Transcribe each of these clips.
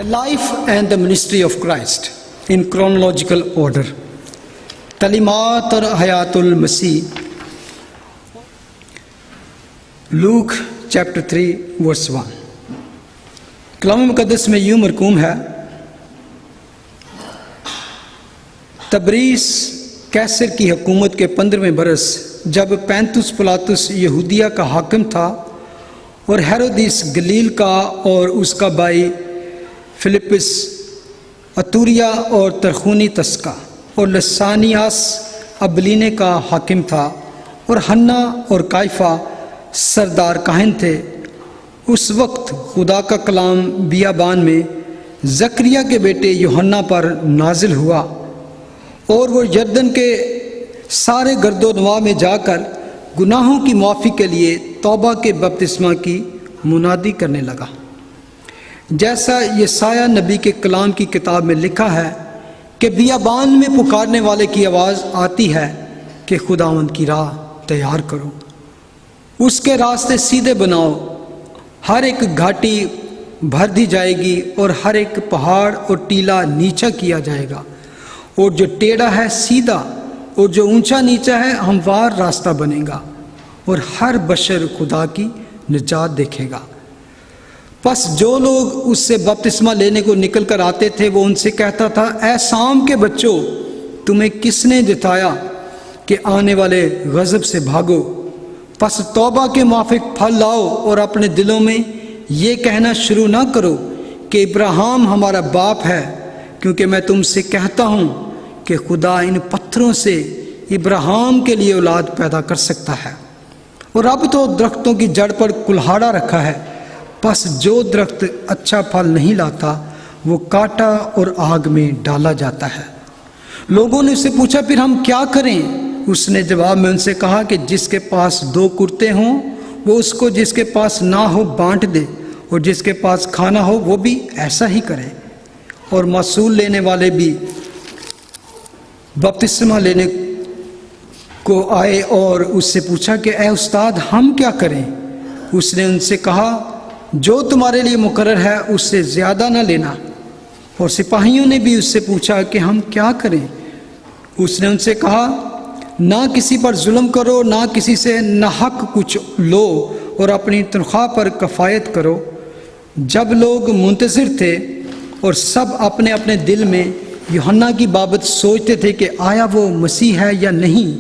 life and the ministry of Christ in chronological order. تعلیمات اور حیات المسیح. لوک چیپٹر 3 ورس 1. کلام مقدس میں یوں مرقوم ہے: تبریس کیسر کی حکومت کے 15ویں برس جب پینتوس پلاتس یہودیہ کا حاکم تھا اور ہیرودیس گلیل کا اور اس کا بھائی فلپس اتوریا اور ترخونی تسکا اور لسانیاس ابلینے کا حاکم تھا اور ہنا اور کائفہ سردار کاہن تھے. اس وقت خدا کا کلام بیابان میں زکریا کے بیٹے یوحنا پر نازل ہوا اور وہ یردن کے سارے گرد و نواح میں جا کر گناہوں کی معافی کے لیے توبہ کے بپتسمہ کی منادی کرنے لگا، جیسا یسایہ نبی کے کلام کی کتاب میں لکھا ہے کہ بیابان میں پکارنے والے کی آواز آتی ہے کہ خداوند کی راہ تیار کرو، اس کے راستے سیدھے بناؤ. ہر ایک گھاٹی بھر دی جائے گی اور ہر ایک پہاڑ اور ٹیلا نیچا کیا جائے گا، اور جو ٹیڑھا ہے سیدھا اور جو اونچا نیچا ہے ہموار راستہ بنے گا، اور ہر بشر خدا کی نجات دیکھے گا. پس جو لوگ اس سے بپتسمہ لینے کو نکل کر آتے تھے وہ ان سے کہتا تھا: اے سام کے بچوں، تمہیں کس نے جتایا کہ آنے والے غضب سے بھاگو؟ پس توبہ کے موافق پھل لاؤ اور اپنے دلوں میں یہ کہنا شروع نہ کرو کہ ابراہیم ہمارا باپ ہے، کیونکہ میں تم سے کہتا ہوں کہ خدا ان پتھروں سے ابراہیم کے لیے اولاد پیدا کر سکتا ہے. اور اب تو درختوں کی جڑ پر کلہاڑا رکھا ہے، پس جو درخت اچھا پھل نہیں لاتا وہ کاٹا اور آگ میں ڈالا جاتا ہے. لوگوں نے اس سے پوچھا: پھر ہم کیا کریں؟ اس نے جواب میں ان سے کہا کہ جس کے پاس 2 کرتے ہوں وہ اس کو جس کے پاس نہ ہو بانٹ دے، اور جس کے پاس کھانا ہو وہ بھی ایسا ہی کرے. اور معصول لینے والے بھی بپتسمہ لینے کو آئے اور اس سے پوچھا کہ اے استاد، ہم کیا کریں؟ اس نے ان سے کہا: جو تمہارے لیے مقرر ہے اس سے زیادہ نہ لینا. اور سپاہیوں نے بھی اس سے پوچھا کہ ہم کیا کریں؟ اس نے ان سے کہا: نہ کسی پر ظلم کرو، نہ کسی سے ناحق کچھ لو، اور اپنی تنخواہ پر کفایت کرو. جب لوگ منتظر تھے اور سب اپنے اپنے دل میں یوحنا کی بابت سوچتے تھے کہ آیا وہ مسیح ہے یا نہیں،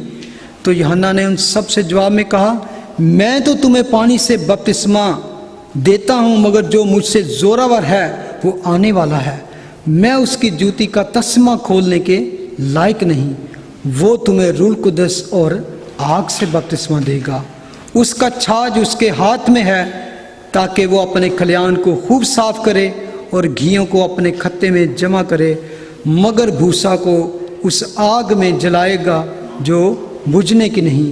تو یوحنا نے ان سب سے جواب میں کہا: میں تو تمہیں پانی سے بپتسمہ دیتا ہوں، مگر جو مجھ سے زوراور ہے وہ آنے والا ہے، میں اس کی جوتی کا تسمہ کھولنے کے لائق نہیں. وہ تمہیں روح القدس اور آگ سے بپتسمہ دے گا. اس کا چھاج اس کے ہاتھ میں ہے تاکہ وہ اپنے کھلیان کو خوب صاف کرے اور گھیوں کو اپنے کھتے میں جمع کرے، مگر بھوسا کو اس آگ میں جلائے گا جو بجھنے کی نہیں.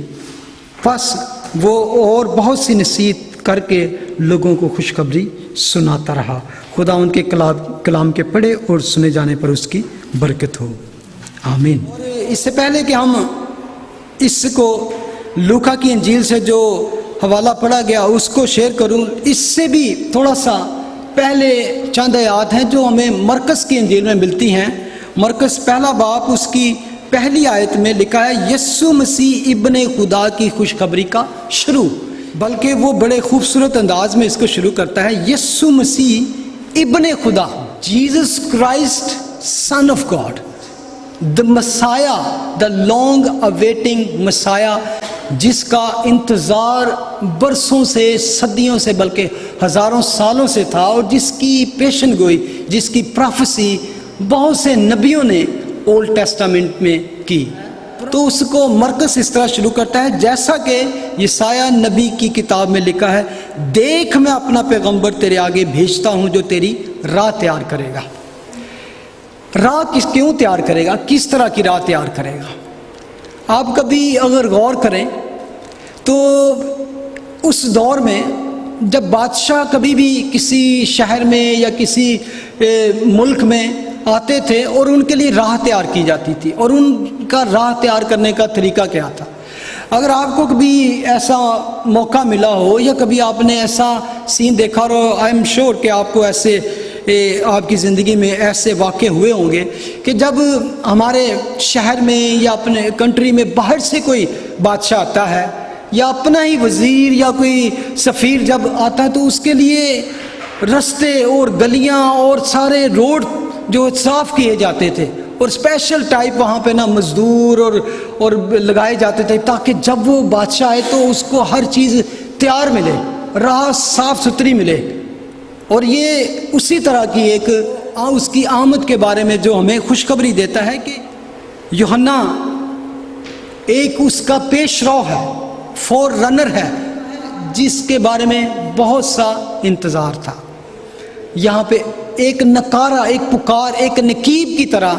پس وہ اور بہت سی نصیحت کر کے لوگوں کو خوشخبری سناتا رہا. خدا ان کے کلام کے پڑھے اور سنے جانے پر اس کی برکت ہو. آمین. اور اس سے پہلے کہ ہم اس کو لوکا کی انجیل سے جو حوالہ پڑھا گیا اس کو شیئر کروں، اس سے بھی تھوڑا سا پہلے چند آیات ہیں جو ہمیں مرکز کی انجیل میں ملتی ہیں. مرکز پہلا باب اس کی پہلی آیت میں لکھا ہے: یسوع مسیح ابن خدا کی خوشخبری کا شروع. بلکہ وہ بڑے خوبصورت انداز میں اس کو شروع کرتا ہے: یسوع مسیح ابن خدا، Jesus Christ son of God, the Messiah, the long awaiting Messiah، جس کا انتظار برسوں سے، صدیوں سے، بلکہ ہزاروں سالوں سے تھا، اور جس کی پیشن گوئی، جس کی پروفیسی بہت سے نبیوں نے اولڈ ٹیسٹامنٹ میں کی. تو اس کو مرکز اس طرح شروع کرتا ہے جیسا کہ یسایہ نبی کی کتاب میں لکھا ہے: دیکھ میں اپنا پیغمبر تیرے آگے بھیجتا ہوں جو تیری راہ تیار کرے گا. راہ کیوں تیار کرے گا؟ کس طرح کی راہ تیار کرے گا؟ آپ کبھی اگر غور کریں تو اس دور میں جب بادشاہ کبھی بھی کسی شہر میں یا کسی ملک میں آتے تھے اور ان کے لیے راہ تیار کی جاتی تھی، اور ان کا راہ تیار کرنے کا طریقہ کیا تھا؟ اگر آپ کو کبھی ایسا موقع ملا ہو یا کبھی آپ نے ایسا سین دیکھا ہو، آئی ایم شیور کہ آپ کو ایسے آپ کی زندگی میں ایسے واقع ہوئے ہوں گے کہ جب ہمارے شہر میں یا اپنے کنٹری میں باہر سے کوئی بادشاہ آتا ہے یا اپنا ہی وزیر یا کوئی سفیر جب آتا ہے تو اس کے لیے رستے اور گلیاں اور سارے روڈ جو صاف کیے جاتے تھے اور اسپیشل ٹائپ وہاں پہ نا مزدور اور لگائے جاتے تھے تاکہ جب وہ بادشاہ آئے تو اس کو ہر چیز تیار ملے، راہ صاف ستھری ملے. اور یہ اسی طرح کی ایک اس کی آمد کے بارے میں جو ہمیں خوشخبری دیتا ہے کہ یوحنا ایک اس کا پیش رو ہے، فور رنر ہے، جس کے بارے میں بہت سا انتظار تھا. یہاں پہ ایک نکارہ، ایک پکار، ایک نقیب کی طرح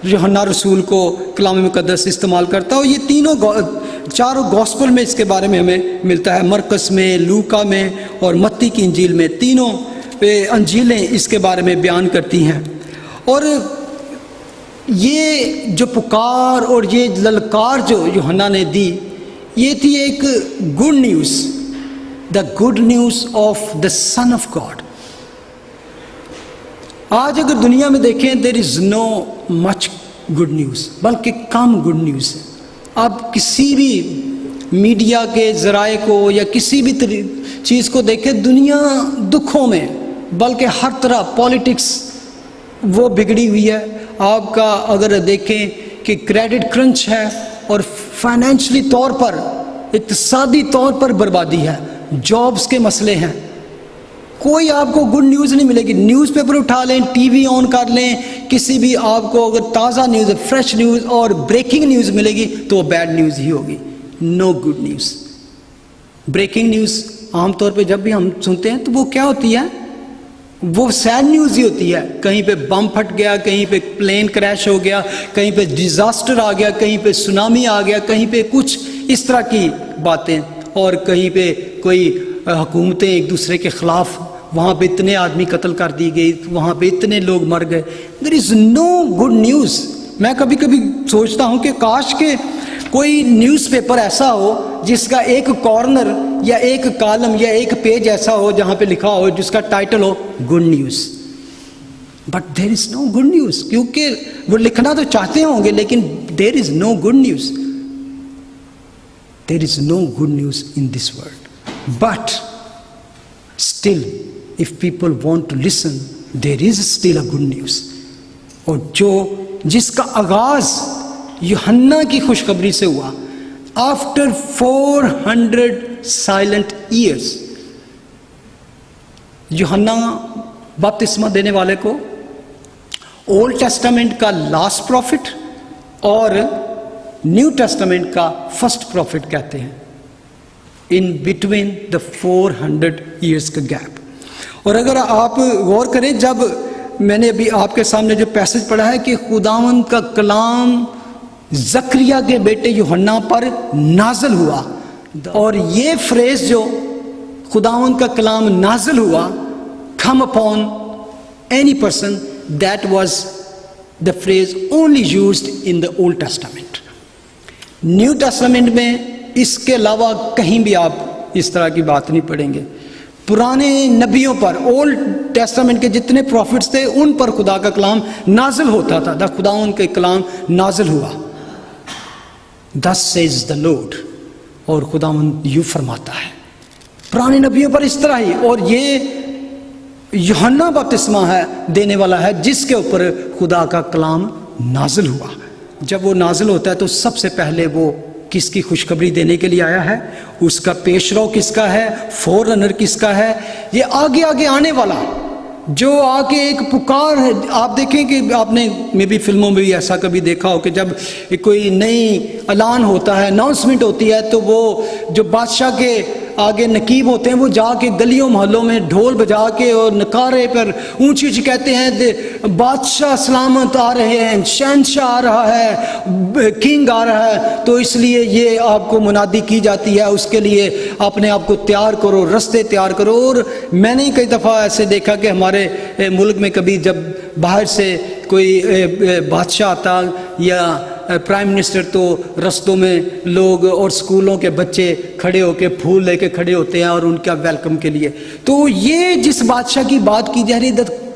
یوحنا رسول کو کلام مقدس استعمال کرتا ہے. اور یہ چاروں گوسپل میں اس کے بارے میں ہمیں ملتا ہے، مرکس میں، لوکا میں اور متی کی انجیل میں. تینوں انجیلیں اس کے بارے میں بیان کرتی ہیں. اور یہ جو پکار اور یہ للکار جو یوحنا نے دی، یہ تھی ایک good news, the good news of the son of God. آج اگر دنیا میں دیکھیں دیر is know much good news, بلکہ کم گڈ نیوز ہے. آپ کسی بھی میڈیا کے ذرائع کو یا کسی بھی چیز کو دیکھیں، دنیا دکھوں میں، بلکہ ہر طرح پالیٹکس وہ بگڑی ہوئی ہے. آپ کا اگر دیکھیں کہ کریڈٹ کرنچ ہے اور فائنینشلی طور پر، اقتصادی طور پر بربادی ہے، جابز کے مسئلے ہیں. کوئی آپ کو گڈ نیوز نہیں ملے گی. نیوز پیپر اٹھا لیں، ٹی وی آن کر لیں، کسی بھی آپ کو اگر تازہ نیوز، فریش نیوز اور بریکنگ نیوز ملے گی تو وہ بیڈ نیوز ہی ہوگی. نو گڈ نیوز. بریکنگ نیوز عام طور پہ جب بھی ہم سنتے ہیں تو وہ کیا ہوتی ہے؟ وہ سیڈ نیوز ہی ہوتی ہے. کہیں پہ بم پھٹ گیا، کہیں پہ پلین کریش ہو گیا، کہیں پہ ڈیزاسٹر آ گیا، کہیں پہ سونامی آ گیا، کہیں پہ کچھ اس طرح کی باتیں، اور کہیں پہ کوئی حکومتیں ایک دوسرے کے خلاف، وہاں پہ اتنے آدمی قتل کر دی گئی، وہاں پہ اتنے لوگ مر گئے. دیر از نو گڈ نیوز. میں کبھی کبھی سوچتا ہوں کہ کاش کہ کوئی نیوز پیپر ایسا ہو جس کا ایک کارنر یا ایک کالم یا ایک پیج ایسا ہو جہاں پہ لکھا ہو، جس کا ٹائٹل ہو good news. But there is no good news. کیونکہ وہ لکھنا تو چاہتے ہوں گے لیکن there is no good news. There is no good news in this world. But still if people want to listen, there is still a good news. اور جس کا آغاز یوحنا کی خوشخبری سے ہوا، after 400 silent years، یوحنا بپتسمہ دینے والے کو اولڈ ٹیسٹامنٹ کا لاسٹ پروفٹ اور نیو ٹیسٹامنٹ کا فرسٹ پروفٹ کہتے ہیں. ان بٹوین دا 400 years کا گیپ. اور اگر آپ غور کریں، جب میں نے ابھی آپ کے سامنے جو پیسج پڑھا ہے کہ خداوند کا کلام زکریا کے بیٹے یوحنا پر نازل ہوا، اور یہ فریز جو خداوند کا کلام نازل ہوا، come upon any person, that was the phrase only used in the Old Testament. New Testament میں اس کے علاوہ کہیں بھی آپ اس طرح کی بات نہیں پڑھیں گے. پرانے نبیوں پر، اولڈ ٹیسٹامنٹ کے جتنے پروفٹس تھے ان پر خدا کا کلام نازل ہوتا تھا. دا خدا ان کے کلام نازل ہوا. Thus says the Lord. اور خدا یوں فرماتا ہے. پرانے نبیوں پر اس طرح ہی. اور یہ یوحنا بپتسمہ ہے دینے والا ہے جس کے اوپر خدا کا کلام نازل ہوا. جب وہ نازل ہوتا ہے تو سب سے پہلے وہ کس کی خوشخبری دینے کے لیے آیا ہے؟ اس کا پیش رو کس کا ہے؟ فور رنر کس کا ہے؟ یہ آگے آگے آنے والا جو آگے ایک پکار ہے. آپ دیکھیں کہ آپ نے میں بھی فلموں میں بھی ایسا کبھی دیکھا ہو کہ جب کوئی نئی اعلان ہوتا ہے، اناؤنسمنٹ ہوتی ہے، تو وہ جو بادشاہ کے آگے نقیب ہوتے ہیں وہ جا کے گلیوں محلوں میں ڈھول بجا کے اور نکارے پر اونچی اونچی کہتے ہیں بادشاہ سلامت آ رہے ہیں، شہنشاہ آ رہا ہے، کنگ آ رہا ہے. تو اس لیے یہ آپ کو منادی کی جاتی ہے، اس کے لیے اپنے آپ کو تیار کرو، رستے تیار کرو. اور میں نے کئی دفعہ ایسے دیکھا کہ ہمارے ملک میں کبھی جب باہر سے کوئی بادشاہ آتا یا پرائم منسٹر تو رستوں میں لوگ اور اسکولوں کے بچے کھڑے ہو کے پھول لے کے کھڑے ہوتے ہیں اور ان کا ویلکم کے لیے. تو یہ جس بادشاہ کی بات کی جا رہی ہے،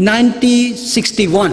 1961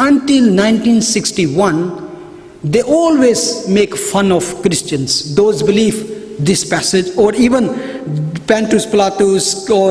until 1961 they always make fun of Christians, those believe this passage, or even Pontius Pilatus or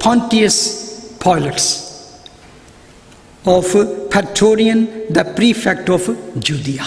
Pontius Pilatus of Praetorian, the prefect of Judea।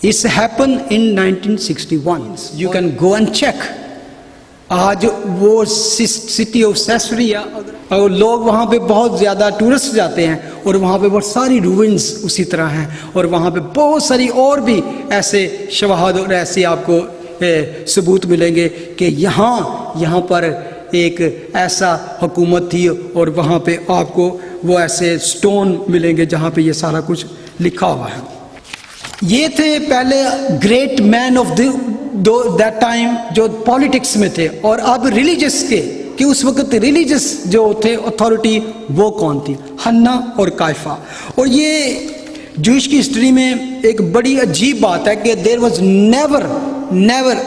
It's happened in 1961. You can go and check آج وہ city of سیسریا اور لوگ وہاں پہ بہت زیادہ tourist جاتے ہیں اور وہاں پہ بہت ساری روونز اسی طرح ہیں اور وہاں پہ بہت ساری اور بھی ایسے شواہد اور ایسے آپ کو ثبوت ملیں گے کہ یہاں پر ایک ایسا حکومت تھی اور وہاں پہ آپ کو وہ ایسے سٹون ملیں گے جہاں پہ یہ سارا کچھ لکھا ہوا ہے. یہ تھے پہلے great man of that time جو پالیٹکس میں تھے. اور اب ریلیجس کے کہ اس وقت ریلیجس جو تھے اتھارٹی وہ کون تھی؟ حنا اور کائفہ. اور یہ جوئش کی ہسٹری میں ایک بڑی عجیب بات ہے کہ there was never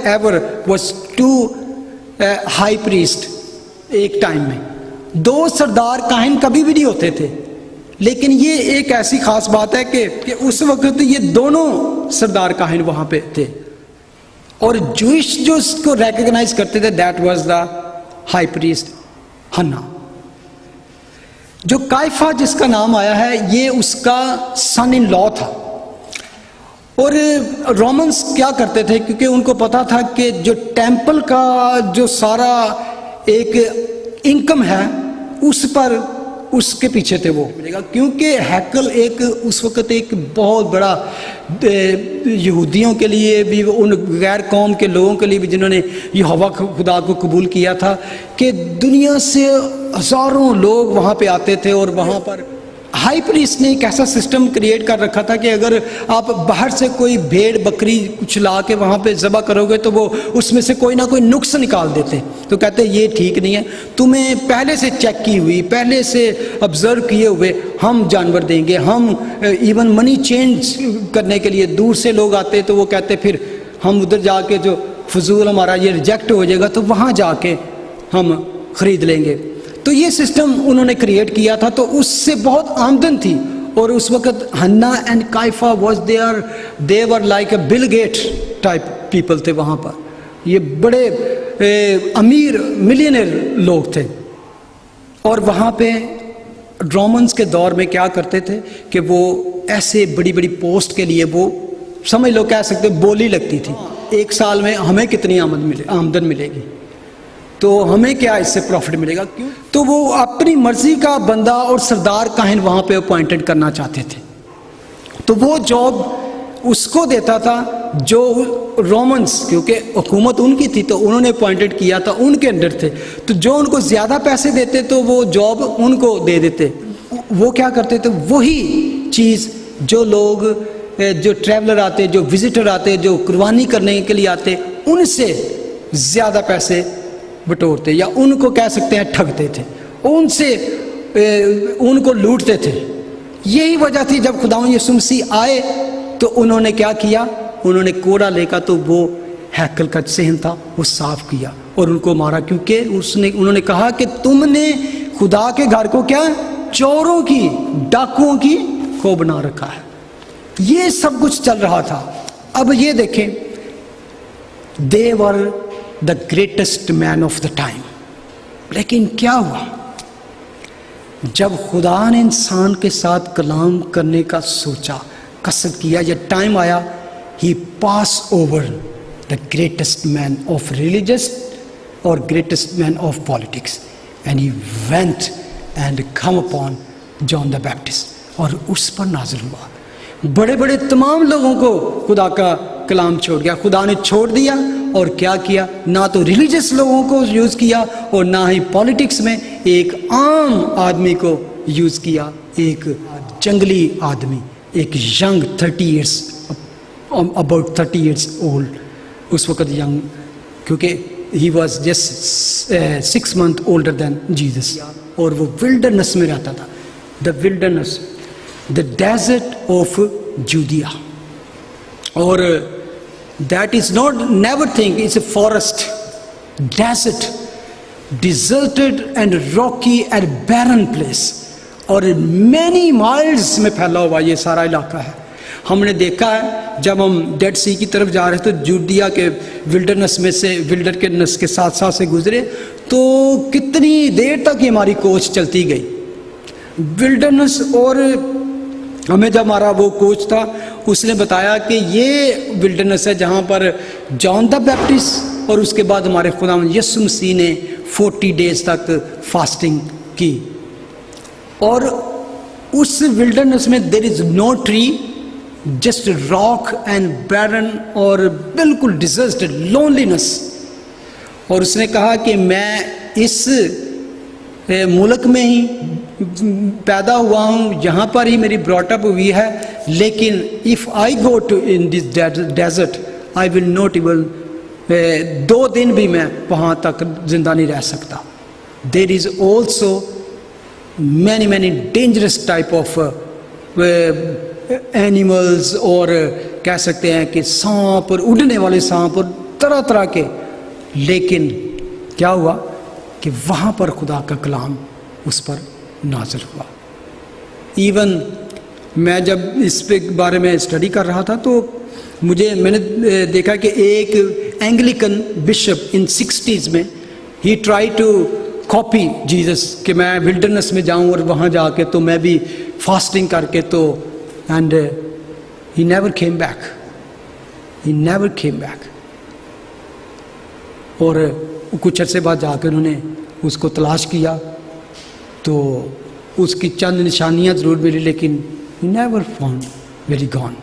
ever was two high priest ایک ٹائم میں. دو سردار کاہن کبھی بھی نہیں ہوتے تھے. لیکن یہ ایک ایسی خاص بات ہے کہ اس وقت یہ دونوں سردار کاہن وہاں پہ تھے اور جوئش جو اس کو ریکگنائز کرتے تھے that was the high priest Hanna. جو کائفہ جس کا نام آیا ہے یہ اس کا سن ان لا تھا. اور رومنس کیا کرتے تھے کیونکہ ان کو پتا تھا کہ جو ٹیمپل کا جو سارا ایک انکم ہے اس پر اس کے پیچھے تھے وہ ملے گا کیونکہ ہیکل ایک اس وقت ایک بہت بڑا یہودیوں کے لیے بھی ان غیر قوم کے لوگوں کے لیے بھی جنہوں نے یہوہ خدا کو قبول کیا تھا کہ دنیا سے ہزاروں لوگ وہاں پہ آتے تھے. اور وہاں پر ہائی پریسٹ نے ایک ایسا سسٹم کریٹ کر رکھا تھا کہ اگر آپ باہر سے کوئی بھیڑ بکری کچھ لا کے وہاں پہ ذبح کرو گے تو وہ اس میں سے کوئی نہ کوئی نقص نکال دیتے. تو کہتے یہ ٹھیک نہیں ہے, تمہیں پہلے سے چیک کی ہوئی پہلے سے آبزرو کیے ہوئے ہم جانور دیں گے. ہم ایون منی چینج کرنے کے لیے دور سے لوگ آتے تو وہ کہتے پھر ہم ادھر جا کے جو فضول ہمارا یہ ریجیکٹ ہو جائے گا تو وہاں جا کے ہم خرید لیں گے. تو یہ سسٹم انہوں نے کریٹ کیا تھا تو اس سے بہت آمدن تھی. اور اس وقت Hanna and Caiaphas they were like a Bill Gate type people تھے وہاں پر. یہ بڑے امیر ملینئر لوگ تھے. اور وہاں پہ رومنز کے دور میں کیا کرتے تھے کہ وہ ایسے بڑی بڑی پوسٹ کے لیے وہ سمجھ لو کہہ سکتے بولی لگتی تھی. ایک سال میں ہمیں کتنی آمدن ملے گی تو ہمیں کیا اس سے پروفٹ ملے گا. کیوں؟ تو وہ اپنی مرضی کا بندہ اور سردار کاہن وہاں پہ اپوائنٹڈ کرنا چاہتے تھے. تو وہ جاب اس کو دیتا تھا جو رومنز کیونکہ حکومت ان کی تھی تو انہوں نے اپوائنٹڈ کیا تھا ان کے انڈر تھے. تو جو ان کو زیادہ پیسے دیتے تو وہ جاب ان کو دے دیتے. وہ کیا کرتے تھے وہی چیز جو لوگ جو ٹریولر آتے جو وزٹر آتے جو قربانی کرنے کے لیے آتے ان سے زیادہ پیسے بٹورتے یا ان کو کہہ سکتے ہیں ٹھگتے تھے, ان سے ان کو لوٹتے تھے. یہی وجہ تھی جب خداوند یسوع مسیح آئے تو انہوں نے کیا کیا, انہوں نے کوڑا لے کر تو وہ ہیکل کا صحن تھا وہ صاف کیا اور ان کو مارا کیونکہ انہوں نے کہا کہ تم نے خدا کے گھر کو کیا چوروں کی ڈاکوؤں کی کو بنا رکھا ہے. یہ سب کچھ چل رہا تھا. اب یہ دیکھیں they were the greatest man of the time. لیکن کیا ہوا جب خدا نے انسان کے ساتھ کلام کرنے کا سوچا قصد کیا یا ٹائم آیا he passed over the greatest man of religious or greatest man of politics and he went and come upon John the Baptist. اور اس پر نازل ہوا. بڑے بڑے تمام لوگوں کو خدا کا کلام چھوڑ گیا. خدا نے چھوڑ دیا اور کیا کیا, نہ تو ریلیجس لوگوں کو یوز کیا اور نہ ہی پالیٹکس میں ایک عام آدمی کو یوز کیا. ایک جنگلی آدمی, ایک young 30 years about 30 years old اس وقت ینگ کیونکہ he was just 6 months older than Jesus. اور وہ ولڈرنس میں رہتا تھا. دا wilderness the desert of Judea. اور that is not never think it's a forest, desert, deserted and rocky and barren place. اور many miles میں پھیلا ہوا یہ سارا علاقہ ہے. ہم نے دیکھا ہے جب ہم ڈیڈ سی کی طرف جا رہے تو جوڈیا کے ولڈرنس میں سے ولڈرنس کے ساتھ ساتھ سے گزرے تو کتنی دیر تک یہ ہماری کوچ چلتی گئی ولڈرنس. اور ہمیں جب ہمارا وہ کوچ تھا اس نے بتایا کہ یہ ولڈرنس ہے جہاں پر جان دا بیپٹسٹ اور اس کے بعد ہمارے خداوند یسوع مسیح نے 40 ڈیز تک فاسٹنگ کی، اور اس ولڈرنس میں دیر is know tree, just rock and بیرن، اور بالکل ڈیزرٹڈ لونلینس. اور اس نے کہا کہ میں اس ملک میں ہی پیدا ہوا ہوں، یہاں پر ہی میری براٹ اپ ہوئی ہے، لیکن if I go to in this desert I will not even 2 دن بھی میں وہاں تک زندہ نہیں رہ سکتا. There is also many dangerous type of animals، اور کہہ سکتے ہیں کہ سانپ اور اڑنے والے سانپ اور طرح طرح کے. لیکن کیا ہوا کہ وہاں پر خدا کا کلام اس پر نازل ہوا. ایون میں جب اس پہ بارے میں اسٹڈی کر رہا تھا تو میں نے دیکھا کہ ایک اینگلیکن بشپ ان 60s میں ہی ٹرائی ٹو کاپی جیزس، کہ میں ولڈرنس میں جاؤں اور وہاں جا کے تو میں بھی فاسٹنگ کر کے تو، and he never came back. اور کچھ عرصے بعد جا کے انہوں نے اس کو تلاش کیا تو اس کی چند نشانیاں ضرور ملی، لیکن نیور فاؤنڈ ویری گون.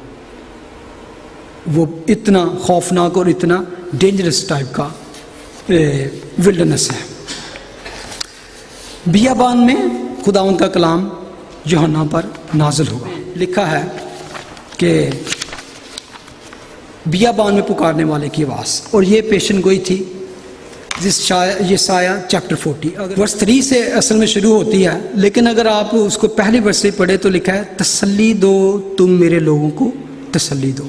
وہ اتنا خوفناک اور اتنا ڈینجرس ٹائپ کا ولڈرنس ہے. بیابان میں خداوند کا کلام یوحنا پر نازل ہوا. لکھا ہے کہ بیابان میں پکارنے والے کی آواز، اور یہ پیشن گوئی تھی یسایہ چیپٹر 40. ورس 3 سے اصل میں شروع ہوتی ہے، لیکن اگر آپ اس کو پہلی ورس سے پڑھے تو لکھا ہے تسلی دو تم میرے لوگوں کو تسلی دو،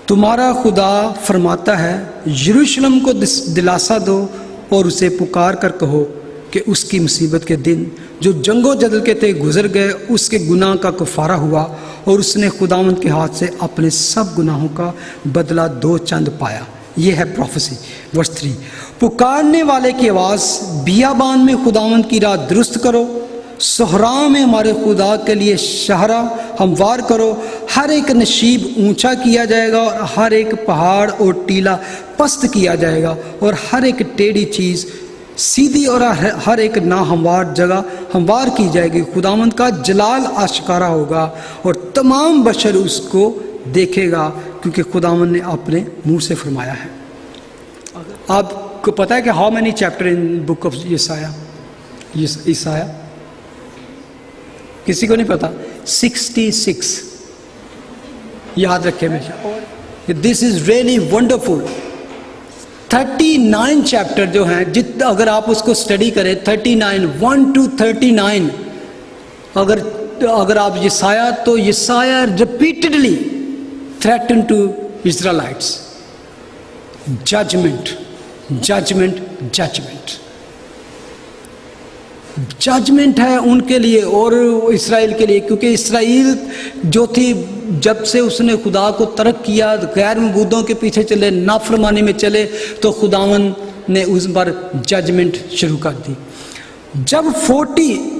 تمہارا خدا فرماتا ہے یروشلم کو دلاسا دو اور اسے پکار کر کہو کہ اس کی مصیبت کے دن جو جنگ و جدل کے تھے گزر گئے، اس کے گناہ کا کفارہ ہوا اور اس نے خداوند کے ہاتھ سے اپنے سب گناہوں کا بدلہ 2 چند پایا. یہ ہے پروفیسی. ورس 3، پکارنے والے کی آواز بیابان میں خداوند کی راہ درست کرو، صحرا میں ہمارے خدا کے لیے شاہراہ ہموار کرو. ہر ایک نشیب اونچا کیا جائے گا اور ہر ایک پہاڑ اور ٹیلا پست کیا جائے گا، اور ہر ایک ٹیڑھی چیز سیدھی اور ہر ایک ناہموار جگہ ہموار کی جائے گی. خداوند کا جلال آشکارا ہوگا اور تمام بشر اس کو دیکھے گا، کیونکہ خداوند نے اپنے منہ سے فرمایا ہے. آپ کو پتہ ہے کہ how many chapter in book of Isaiah? کسی کو نہیں پتا؟ 66. یاد رکھے ہمیشہ. This is really wonderful. 39 chapter جو ہیں، اگر آپ اس کو اسٹڈی کریں 39 1 to 39، اگر آپ یسایہ، تو یسایہ repeatedly threaten to Israelites. Judgment. Judgment ہے ان کے لیے اور اسرائیل کے لیے، کیونکہ اسرائیل جو تھی جب سے اس نے خدا کو ترک کیا، غیر معبودوں کے پیچھے چلے، نافرمانی میں چلے، تو خداوند نے اس پر ججمنٹ شروع کر دی. جب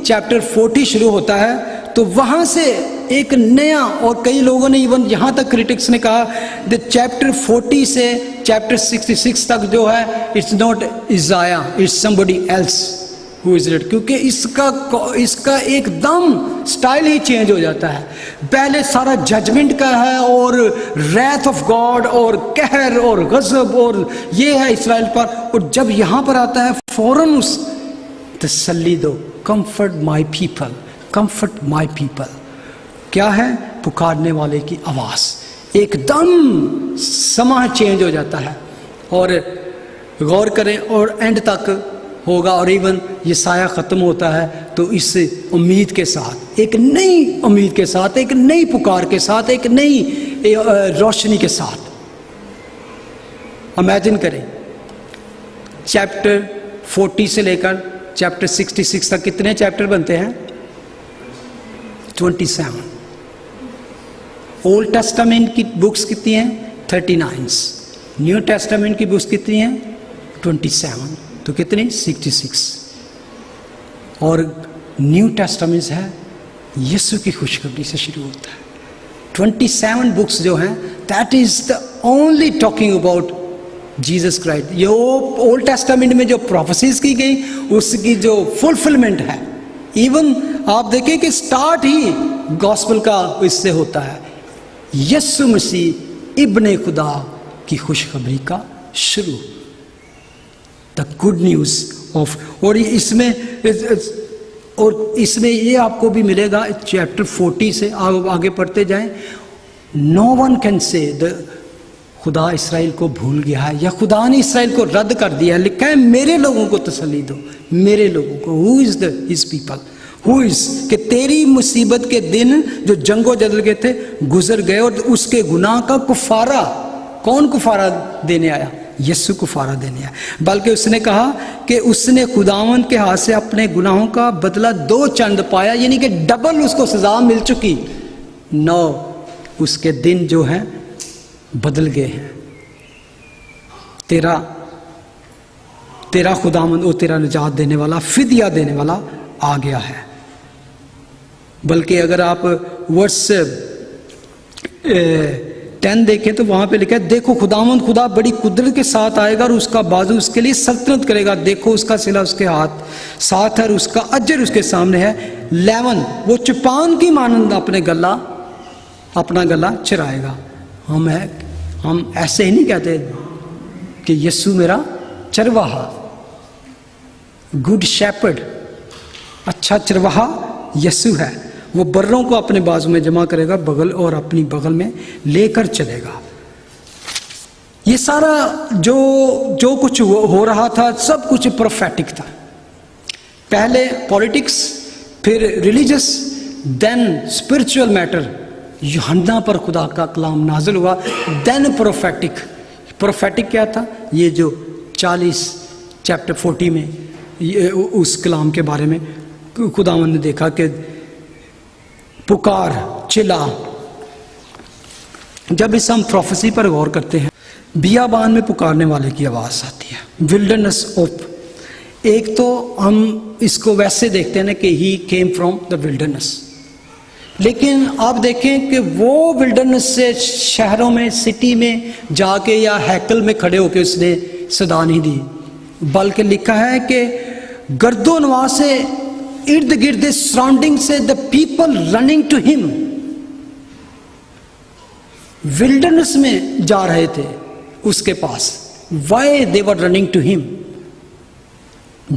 چیپٹر 40 شروع ہوتا ہے تو وہاں سے ایک نیا، اور کئی لوگوں نے ایون یہاں تک کریٹکس نے کہا کہ چیپٹر 40 سے چیپٹر 66 تک جو ہے it's not Isaiah, it's somebody else who is it, کیونکہ اس کا ایک دم سٹائل ہی چینج ہو جاتا ہے. پہلے سارا ججمنٹ کا ہے اور ریتھ آف گاڈ اور قہر اور غضب اور یہ ہے اسرائیل پر، اور جب یہاں پر آتا ہے فوراً اس تسلی دو، کمفرٹ مائی پیپل. کیا ہے؟ پکارنے والے کی آواز. ایک دم سما چینج ہو جاتا ہے. اور غور کریں، اور اینڈ تک ہوگا، اور ایون یسایہ ختم ہوتا ہے تو اس امید کے ساتھ، ایک نئی امید کے ساتھ، ایک نئی پکار کے ساتھ، ایک نئی روشنی کے ساتھ. امیجن کریں چیپٹر 40 سے لے کر چیپٹر 66 تک کتنے چیپٹر بنتے ہیں؟ 27. اولڈ ٹیسٹامنٹ کی بکس کتنی ہیں؟ 39. نیو ٹیسٹامنٹ کی بکس کتنی ہیں؟ 27. تو کتنی؟ 66. اور نیو ٹیسٹامنٹ ہے یسوع کی خوشخبری سے شروع ہوتا ہے. 27 بکس جو ہیں that is the only talking about Jesus Christ. یہ اولڈ ٹیسٹامنٹ میں جو پروفیسیز کی گئی اس کی جو فلفلمنٹ ہے. ایون آپ دیکھیں کہ سٹارٹ ہی گاسپل کا اس سے ہوتا ہے, یسوع مسیح ابن خدا کی خوشخبری کا شروع, دا گڈ نیوز آف. اور اس میں یہ آپ کو بھی ملے گا چیپٹر 40 سے آگے پڑھتے جائیں. نو ون کین سے خدا اسرائیل کو بھول گیا ہے یا خدا نے اسرائیل کو رد کر دیا ہے. لکھا ہے میرے لوگوں کو تسلی دو, میرے لوگوں کو. ہو از ہز پیپل, ہو از, کہ تیری مصیبت کے دن جو جنگ و جدل کے تھے گزر گئے, اور اس کے گناہ کا کفارہ. کون کفارہ دینے آیا؟ یسوع کفارہ دینے آیا. بلکہ اس نے کہا کہ اس نے خداوند کے ہاتھ سے اپنے گناہوں کا بدلہ 2 چند پایا, یعنی کہ ڈبل اس کو سزا مل چکی. 9 اس کے دن جو ہیں بدل گئے ہیں. تیرا خداوند اور تیرا نجات دینے والا, فدیہ دینے والا آ گیا ہے. بلکہ اگر آپ ورس 10 دیکھیں تو وہاں پہ لکھا ہے دیکھو خداوند خدا بڑی قدرت کے ساتھ آئے گا اور اس کا بازو اس کے لیے سلطنت کرے گا. دیکھو اس کا صلہ اس کے ہاتھ ساتھ ہے اور اس کا اجر اس کے سامنے ہے. 11 وہ چپان کی مانند اپنا گلا چرائے گا. ہم ایسے ہی نہیں کہتے کہ یسوع میرا چرواہا, گڈ شیپرڈ, اچھا چرواہا یسوع ہے. وہ بروں کو اپنے بازو میں جمع کرے گا بغل اور اپنی بغل میں لے کر چلے گا. یہ سارا جو کچھ ہو رہا تھا سب کچھ پروفیٹک تھا. پہلے پولیٹکس, پھر ریلیجس, دین اسپرچول میٹر. یوحنا پر خدا کا کلام نازل ہوا, دین پروفیٹک. پروفیٹک کیا تھا؟ یہ جو 40 چیپٹر 40 میں اس کلام کے بارے میں خداوند نے دیکھا کہ پکار, چلا. جب اس ہم پروفیسی پر غور کرتے ہیں, بیابان میں پکارنے والے کی آواز آتی ہے, ولڈرنس آف. ایک تو ہم اس کو ویسے دیکھتے ہیں نا کہ he came from the wilderness, لیکن آپ دیکھیں کہ وہ ولڈرنس سے شہروں میں, سٹی میں جا کے یا ہیکل میں کھڑے ہو کے اس نے صدا نہیں دی, بلکہ لکھا ہے کہ گرد و نواح سے ارد گرد سراؤنڈنگ سے the people running to him. Wilderness میں جا رہے تھے اس کے پاس. Why they were running to him.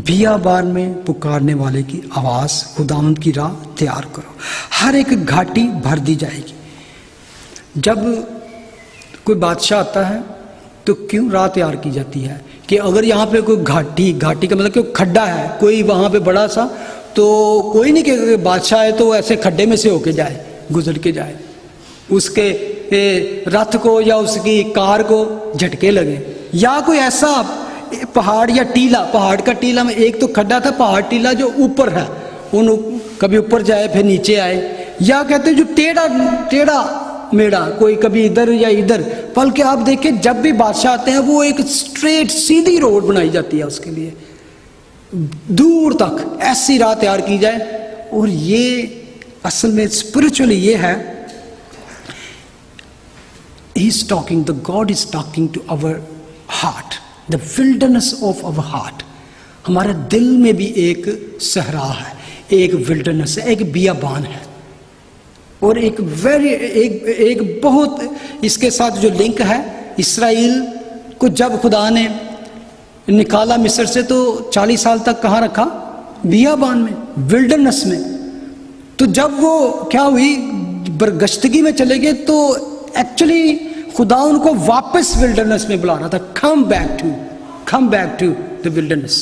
بیابان میں پکارنے والے کی آواز, خداوند کی راہ تیار کرو, ہر ایک گھاٹی بھر دی جائے گی. جب کوئی بادشاہ آتا ہے تو کیوں راہ تیار کی جاتی ہے؟ کہ اگر یہاں پہ کوئی گھاٹی کا مطلب کہ کھڈا ہے کوئی وہاں پہ بڑا سا, تو کوئی نہیں کہ بادشاہ ہے تو ایسے کھڈے میں سے ہو کے جائے, گزر کے جائے, اس کے رتھ کو یا اس کی کار کو جھٹکے لگے. یا کوئی ایسا پہاڑ یا ٹیلا, پہاڑ کا ٹیلا میں ایک تو کھڈا تھا, پہاڑ ٹیلا جو اوپر ہے, کبھی اوپر جائے پھر نیچے آئے. یا کہتے جو ٹیڑھا میڑا, کوئی کبھی ادھر یا ادھر. بلکہ آپ دیکھیں جب بھی بادشاہ آتے ہیں وہ ایک اسٹریٹ سیدھی روڈ بنائی جاتی ہے اس کے لیے, دور تک ایسی راہ تیار کی جائے. اور یہ اصل میں اسپرچولی یہ ہے, He is talking, the God is talking to our heart, the wilderness of our heart. ہمارے دل میں بھی ایک صحرا ہے, ایک ولڈرنس ہے, ایک بیابان ہے. اور ایک بہت اس کے ساتھ جو لنک ہے, اسرائیل کو جب خدا نے نکالا مصر سے تو 40 سال تک کہاں رکھا؟ بیابان میں, ولڈرنس میں. تو جب وہ کیا ہوئی, برگشتگی میں چلے گئے, تو ایکچولی خدا ان کو واپس ولڈرنس میں بلا رہا تھا. Come back to the wilderness,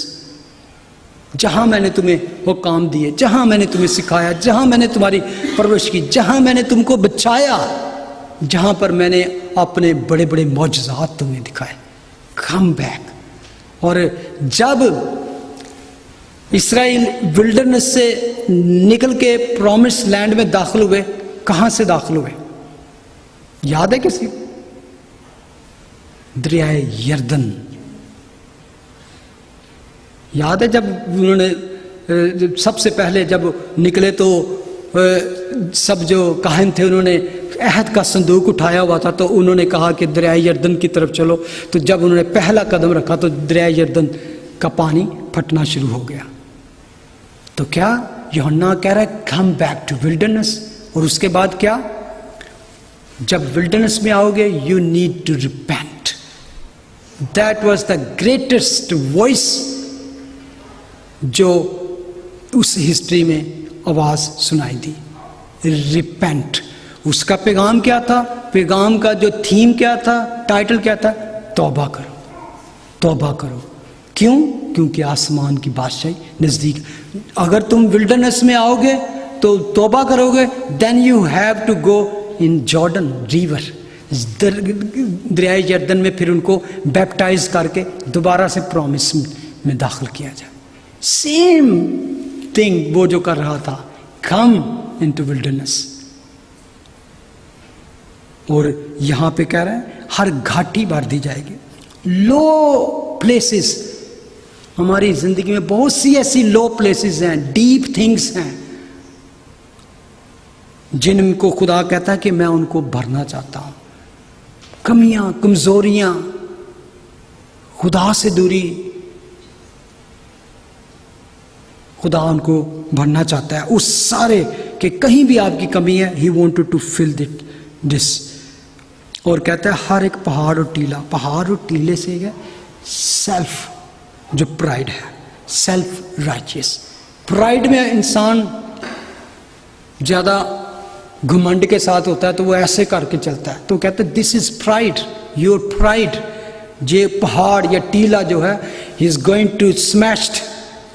جہاں میں نے تمہیں وہ کام دیے, جہاں میں نے تمہیں سکھایا, جہاں میں نے تمہاری پرورش کی, جہاں میں نے تم کو بچایا, جہاں پر میں نے اپنے بڑے بڑے معجزات تمہیں دکھائے. Come back. اور جب اسرائیل ولڈرنس سے نکل کے پرومس لینڈ میں داخل ہوئے, کہاں سے داخل ہوئے یاد ہے کسی؟ دریائے یردن. یاد ہے جب انہوں نے سب سے پہلے جب نکلے تو سب جو کاہن تھے انہوں نے عہد کا صندوق اٹھایا ہوا تھا، تو انہوں نے کہا کہ دریائے یردن کی طرف چلو، تو جب انہوں نے پہلا قدم رکھا تو دریائے یردن کا پانی پھٹنا شروع ہو گیا. تو کیا یوحنا کہہ رہا ہے کم بیک ٹو ولڈرنس. اور اس کے بعد کیا؟ جب ولڈرنس میں آؤ گے you need to repent. That was the greatest voice جو اس ہسٹری میں آواز سنائی دی. ریپینٹ. اس کا پیغام کیا تھا؟ پیغام کا جو تھیم کیا تھا، ٹائٹل کیا تھا؟ توبہ کرو، توبہ کرو. کیوں؟ کیونکہ آسمان کی بادشاہی نزدیک. اگر تم ولڈرنس میں آؤ گے تو توبہ کرو گے، then you have to go in Jordan river, دریائے یردن میں پھر ان کو بیپٹائز کر کے دوبارہ سے پرومس میں داخل کیا جائے. سیم تھنگ وہ جو کر رہا تھا، کم انٹو ولڈرنس. اور یہاں پہ کہہ رہے ہیں ہر گھاٹی بھر دی جائے گی. لو پلیسز، ہماری زندگی میں بہت سی ایسی لو پلیسز ہیں، ڈیپ تھنگس ہیں جن کو خدا کہتا ہے کہ میں ان کو بھرنا چاہتا ہوں. کمیاں، کمزوریاں، خدا سے دوری، خدا ان کو بھرنا چاہتا ہے. اس سارے کہ کہیں بھی آپ کی کمی ہے، ہی وانٹڈ ٹو فل دس. اور کہتا ہے ہر ایک پہاڑ اور ٹیلا. پہاڑ اور ٹیلے سے ہے سیلف، جو پرائڈ ہے، سیلف رائچیس. پرائڈ میں انسان زیادہ گھمنڈ کے ساتھ ہوتا ہے تو وہ ایسے کر کے چلتا ہے. تو کہتے ہیں دس از پرائڈ، یور پرائڈ. یہ پہاڑ یا ٹیلا جو ہے ہی از گوئنگ ٹو اسمیشڈ،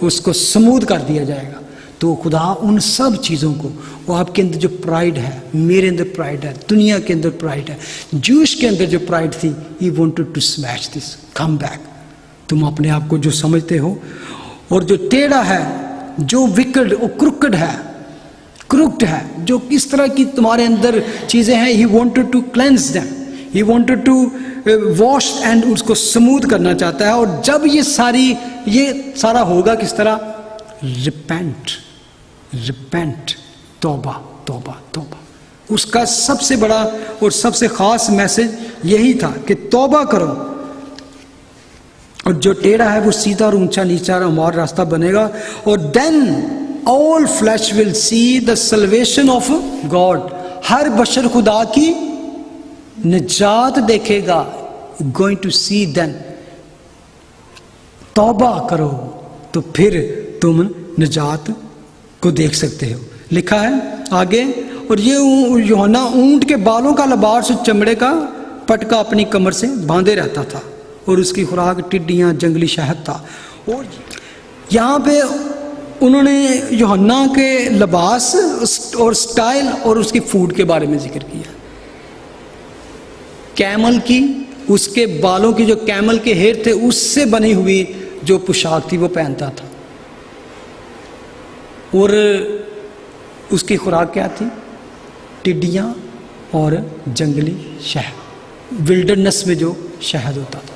اس کو سمودھ کر دیا جائے گا. تو خدا ان سب چیزوں کو، وہ آپ کے اندر جو پرائڈ ہے، میرے اندر پرائڈ ہے، دنیا کے اندر پرائڈ ہے، جوش کے اندر جو پرائڈ تھی، he wanted to smash this. Come back. تم اپنے آپ کو جو سمجھتے ہو اور جو ٹیڑھا ہے، جو وکڈ اور کروکڈ ہے، کروکڈ ہے، جو اس طرح کی تمہارے اندر چیزیں ہیں، he wanted to cleanse them, he wanted to wash and اس کو سموتھ کرنا چاہتا ہے. اور جب یہ سارا ہوگا کس طرح؟ ریپینٹ، ریپینٹ، توبہ، توبہ، توبہ. اس کا سب سے بڑا اور سب سے خاص میسج یہی تھا کہ توبہ کرو، اور جو ٹیڑھا ہے وہ سیدھا اور اونچا نیچا اور ہموار راستہ بنے گا. اور دین all flesh will see the salvation of God. ہر بشر خدا کی نجات دیکھے گا. going to see then. توبہ کرو تو پھر تم نجات کو دیکھ سکتے ہو. لکھا ہے آگے، اور یہ یوحنا اونٹ کے بالوں کا لباس اور چمڑے کا پٹکا اپنی کمر سے باندھے رہتا تھا، اور اس کی خوراک ٹڈیاں، جنگلی شہد تھا. اور یہاں پہ انہوں نے یوحنا کے لباس اور سٹائل اور اس کی فوڈ کے بارے میں ذکر کیا. کیمل کی، اس کے بالوں کی جو کیمل کے ہیئر تھے اس سے بنی ہوئی جو پوشاک تھی وہ پہنتا تھا. اور اس کی خوراک کیا تھی؟ ٹڈیاں اور جنگلی شہد، ولڈرنس میں جو شہد ہوتا تھا.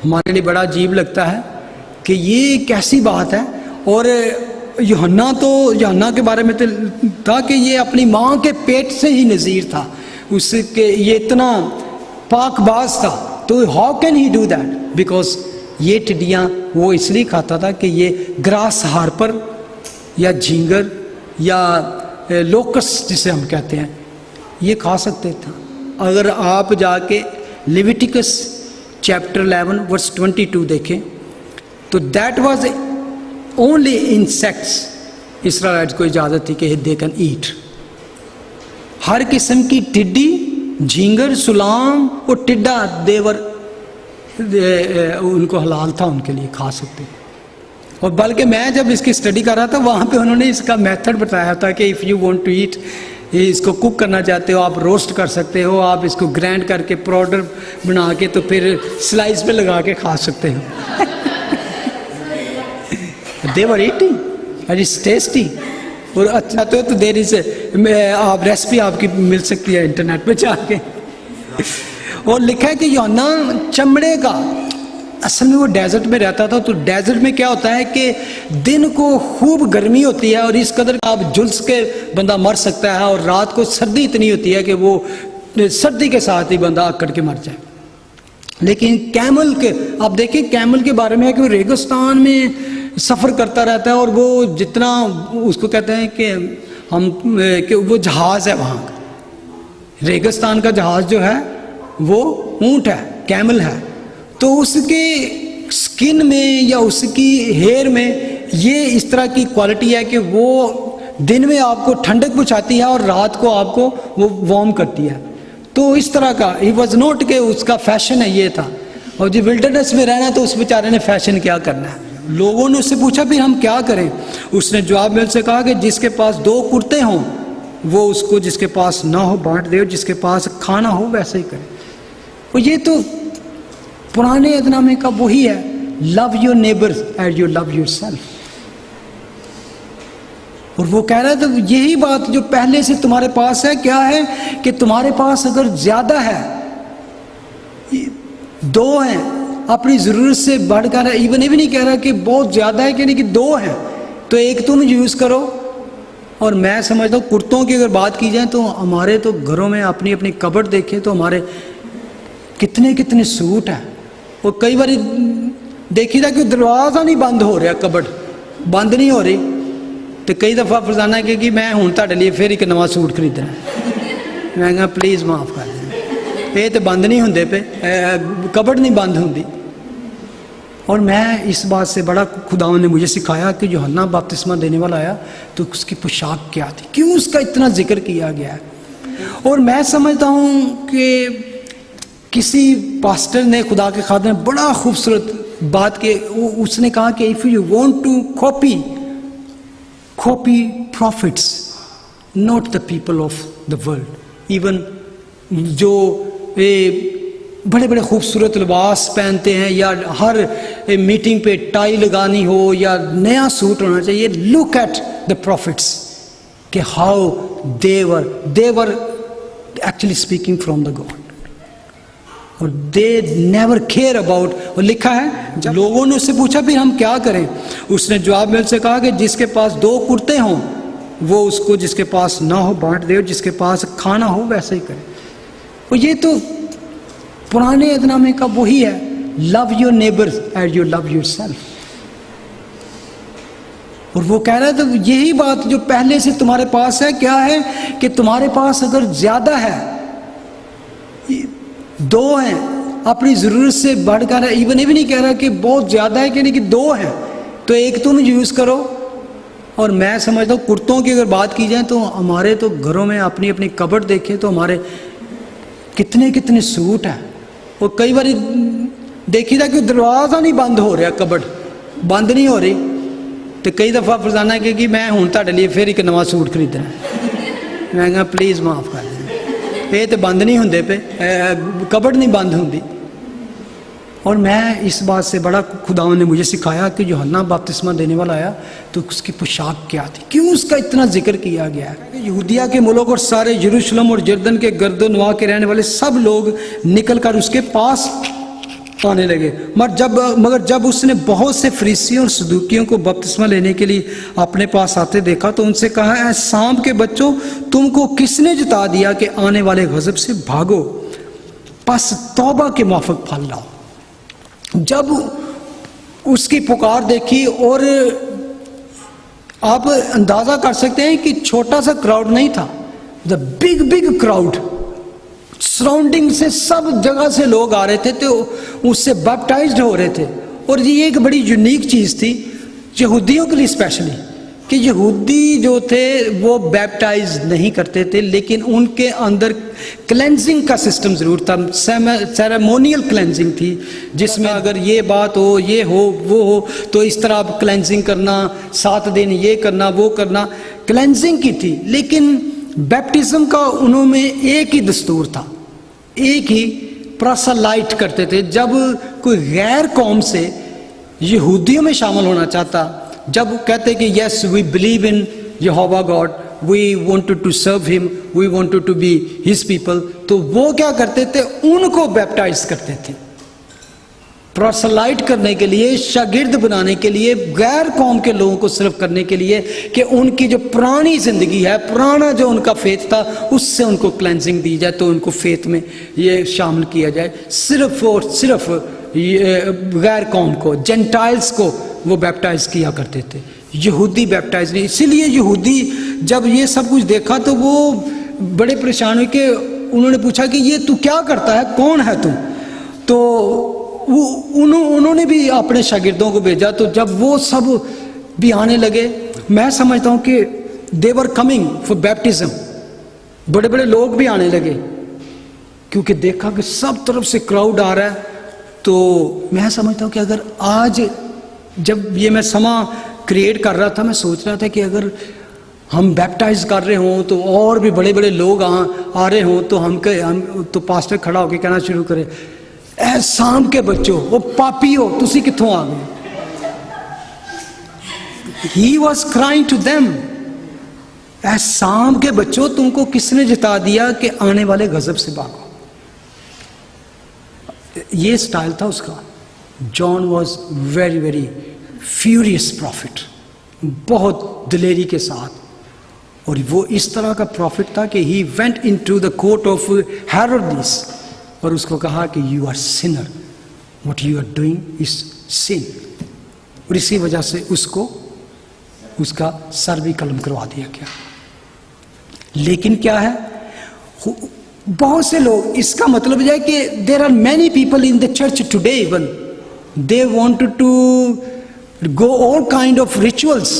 ہمارے لیے بڑا عجیب لگتا ہے کہ یہ کیسی بات ہے. اور یوحنا کے بارے میں تھا کہ یہ اپنی ماں کے پیٹ سے ہی نذیر تھا، اس کے یہ اتنا پاک باز تھا. تو how can he do that? Because یہ ٹڈیاں وہ اس لیے کھاتا تھا کہ یہ گراس ہارپر یا جھینگر یا لوکس جسے ہم کہتے ہیں، یہ کھا سکتے تھا. اگر آپ جا کے لیویٹیکس چیپٹر 11 ورس 22 دیکھیں تو دیٹ واز اونلی انسیکٹس. اسرائیلائٹس کو اجازت تھی کہ دے کین ایٹ. ہر قسم کی ٹڈی، جھینگر، سلام اور ٹڈا دیور ان کو حلال تھا، ان کے لیے کھا سکتے. اور بلکہ میں جب اس کی اسٹڈی کر رہا تھا وہاں پہ انہوں نے اس کا میتھڈ بتایا تھا کہ if you want to eat, اس کو کوک کرنا چاہتے ہو آپ روسٹ کر سکتے ہو، آپ اس کو گرینڈ کر کے پاؤڈر بنا کے تو پھر سلائس پہ لگا کے کھا سکتے ہو. they were eating and it's tasty. اور اچھا تو دیر سے آپ ریسپی آپ کی مل سکتی ہے انٹرنیٹ پہ جا کے. اور لکھا ہے کہ یوحنا چمڑے کا اصل میں وہ ڈیزرٹ میں رہتا تھا. تو ڈیزرٹ میں کیا ہوتا ہے کہ دن کو خوب گرمی ہوتی ہے اور اس قدر آپ جلس کے بندہ مر سکتا ہے, اور رات کو سردی اتنی ہوتی ہے کہ وہ سردی کے ساتھ ہی بندہ اکڑ کے مر جائے. لیکن کیمل کے آپ دیکھیں, کیمل کے بارے میں ہے کہ وہ ریگستان میں سفر کرتا رہتا ہے, اور وہ جتنا اس کو کہتے ہیں کہ وہ جہاز ہے وہاں کا, ریگستان کا جہاز جو ہے وہ اونٹ ہے, کیمل ہے. تو اس کے سکن میں یا اس کی ہیئر میں یہ اس طرح کی کوالٹی ہے کہ وہ دن میں آپ کو ٹھنڈک پہنچاتی ہے اور رات کو آپ کو وہ وارم کرتی ہے. تو اس طرح کا ہی واز نوٹ کہ اس کا فیشن ہے یہ تھا. اور جو ولڈرنس میں رہنا تو اس بیچارے نے فیشن کیا کرنا ہے. لوگوں نے اس سے پوچھا پھر ہم کیا کریں؟ اس نے جواب میں ان سے کہا کہ جس کے پاس 2 کرتے ہوں وہ اس کو جس کے پاس نہ ہو بانٹ دے, اور جس کے پاس کھانا ہو ویسے ہی کرے. اور یہ تو پرانے عہد نامے کا وہی ہے, love your neighbour as you love yourself. اور وہ کہہ رہا ہے تو یہی بات جو پہلے سے تمہارے پاس ہے کیا ہے کہ تمہارے پاس اگر زیادہ ہے, 2 ہیں, اپنی ضرورت سے بڑھ کر, ایون یہ بھی نہیں کہہ رہا کہ بہت زیادہ ہے, کہ نہیں کہ 2 ہیں تو ایک تم یوز کرو. اور میں سمجھتا ہوں کرتوں کی اگر بات کی جائے تو ہمارے تو گھروں میں اپنی اپنی کبڈ دیکھیں تو ہمارے کتنے سوٹ ہیں. اور کئی بار دیکھی تھا کہ دروازہ نہیں بند ہو رہا, کبڈ بند نہیں ہو رہی, تو کئی دفعہ فرزانہ کہ میں ہوں تہاڈے لیے پھر ایک نواں سوٹ خریدنا. میں کہا پلیز معاف کر دیں, یہ تو بند نہیں ہوندے پہ, کبڈ نہیں بند ہوندی. اور میں اس بات سے بڑا خداوند نے مجھے سکھایا کہ یوحنا بپتسمہ دینے والا آیا تو اس کی پوشاک کیا تھی, کیوں اس کا اتنا ذکر کیا گیا ہے. اور میں سمجھتا ہوں کہ کسی پاسٹر نے, خدا کے خادم نے بڑا خوبصورت بات کہ اس نے کہا کہ if you want to copy prophets, not the people of the world. Even جو بڑے بڑے خوبصورت لباس پہنتے ہیں یا ہر میٹنگ پہ ٹائی لگانی ہو یا نیا سوٹ ہونا چاہیے, look at the prophets کہ how they were actually speaking from the God. اور they never care about, اور لکھا ہے لوگوں نے اس سے پوچھا پھر ہم کیا کریں؟ اس نے جواب میں ان سے کہا کہ جس کے پاس 2 کرتے ہوں وہ اس کو جس کے پاس نہ ہو بانٹ دے, اور جس کے پاس کھانا ہو ویسے ہی کرے. اور یہ تو پرانے عہد نامے کا وہی ہے, love your neighbour as you love yourself. اور وہ کہہ رہا ہے تو یہی بات جو پہلے سے تمہارے پاس ہے کیا ہے کہ تمہارے پاس اگر زیادہ ہے, 2 ہیں, اپنی ضرورت سے بڑھ کر, ایون یہ بھی نہیں کہہ رہا کہ بہت زیادہ ہے, کہ نہیں کہ 2 ہیں تو ایک تم یوز کرو. اور میں سمجھتا ہوں کرتوں کی اگر بات کی جائے تو ہمارے تو گھروں میں اپنی اپنی کبڈ دیکھیں تو ہمارے کتنے سوٹ ہیں. اور کئی بار دیکھی تھا کہ دروازہ نہیں بند ہو رہا, کبڈ بند نہیں ہو رہی, تو کئی دفعہ فرزانہ کہ میں ہوں تہاڈے لیے پھر ایک نواں سوٹ خریدنا. میں کہا پلیز معاف کر دیں, یہ تو بند نہیں ہوندے پہ, کبڈ نہیں بند ہوندی. اور میں اس بات سے بڑا خداوند نے مجھے سکھایا کہ یوحنا بپتسمہ دینے والا آیا تو اس کی پوشاک کیا تھی, کیوں اس کا اتنا ذکر کیا گیا ہے. یہودیہ کے ملک اور سارے یروشلم اور جردن کے گرد و نواح کے رہنے والے سب لوگ نکل کر اس کے پاس آنے لگے. مگر جب اس نے بہت سے فریسیوں اور صدوقیوں کو بپتسمہ لینے کے لیے اپنے پاس آتے دیکھا تو ان سے کہا, اے سام کے بچوں, تم کو کس نے جتا دیا کہ آنے والے غضب سے بھاگو؟ پس توبہ کے موافق پھل لاؤ. جب اس کی پکار دیکھی, اور آپ اندازہ کر سکتے ہیں کہ چھوٹا سا کراؤڈ نہیں تھا, دا بگ کراؤڈ, سراؤنڈنگ سے سب جگہ سے لوگ آ رہے تھے تو اس سے بیپٹائزڈ ہو رہے تھے. اور یہ ایک بڑی یونیک چیز تھی یہودیوں کے لیے اسپیشلی, کہ یہودی جو تھے وہ بیپٹائز نہیں کرتے تھے, لیکن ان کے اندر کلینزنگ کا سسٹم ضرور تھا, سیریمونیل کلینزنگ تھی, جس میں اگر یہ بات ہو, یہ ہو, وہ ہو تو اس طرح آپ کلینزنگ کرنا, 7 دن یہ کرنا, وہ کرنا, کلینزنگ کی تھی. لیکن بیپٹزم کا انہوں میں ایک ہی دستور تھا, ایک ہی پراسلائٹ کرتے تھے. جب کوئی غیر قوم سے یہودیوں میں شامل ہونا چاہتا, جب کہتے کہ yes we believe in Jehovah God, we wanted to serve him, we wanted to be his people, تو وہ کیا کرتے تھے, ان کو بیپٹائز کرتے تھے. پراسلائٹ کرنے کے لیے, شاگرد بنانے کے لیے, غیر قوم کے لوگوں کو صرف کرنے کے لیے کہ ان کی جو پرانی زندگی ہے, پرانا جو ان کا فیتھ تھا, اس سے ان کو کلینزنگ دی جائے, تو ان کو فیتھ میں یہ شامل کیا جائے. صرف اور صرف غیر قوم کو, جینٹائلز کو وہ بیپٹائز کیا کرتے تھے, یہودی بیپٹائز نہیں. اسی لیے یہودی جب یہ سب کچھ دیکھا تو وہ بڑے پریشان ہوئے کہ انہوں نے پوچھا کہ یہ تو کیا کرتا ہے, کون ہے تم؟ تو انہوں نے بھی اپنے شاگردوں کو بھیجا. تو جب وہ سب بھی آنے لگے, میں سمجھتا ہوں کہ they were coming for baptism, بڑے بڑے لوگ بھی آنے لگے کیونکہ دیکھا کہ سب طرف سے کراؤڈ آ رہا ہے. تو میں سمجھتا ہوں کہ اگر آج جب یہ میں سما کریٹ کر رہا تھا, میں سوچ رہا تھا کہ اگر ہم بیپٹائز کر رہے ہوں تو اور بھی بڑے بڑے لوگ آ رہے ہوں تو ہم تو پاسٹر کھڑا ہو کے کہنا شروع کرے, اے سام کے بچوں, وہ پاپی ہو, تسی کتھوں آ گئے. He was crying to them, اے سام کے بچوں, تم کو کس نے جتا دیا کہ آنے والے غضب سے بھاگو. یہ سٹائل تھا اس کا. John was very very furious prophet, بہت دلیری کے ساتھ, اور وہ اس طرح کا پروفٹ تھا کہ he went into the court of Herodes, اور اس کو کہا کہ you are sinner, what you are doing is sin. اور اسی وجہ سے اس کو اس کا سر بھی قلم کروا دیا گیا. لیکن کیا ہے, بہت سے لوگ, اس کا مطلب یہ ہے کہ there are many people in the church today even they wanted to go all kind of rituals,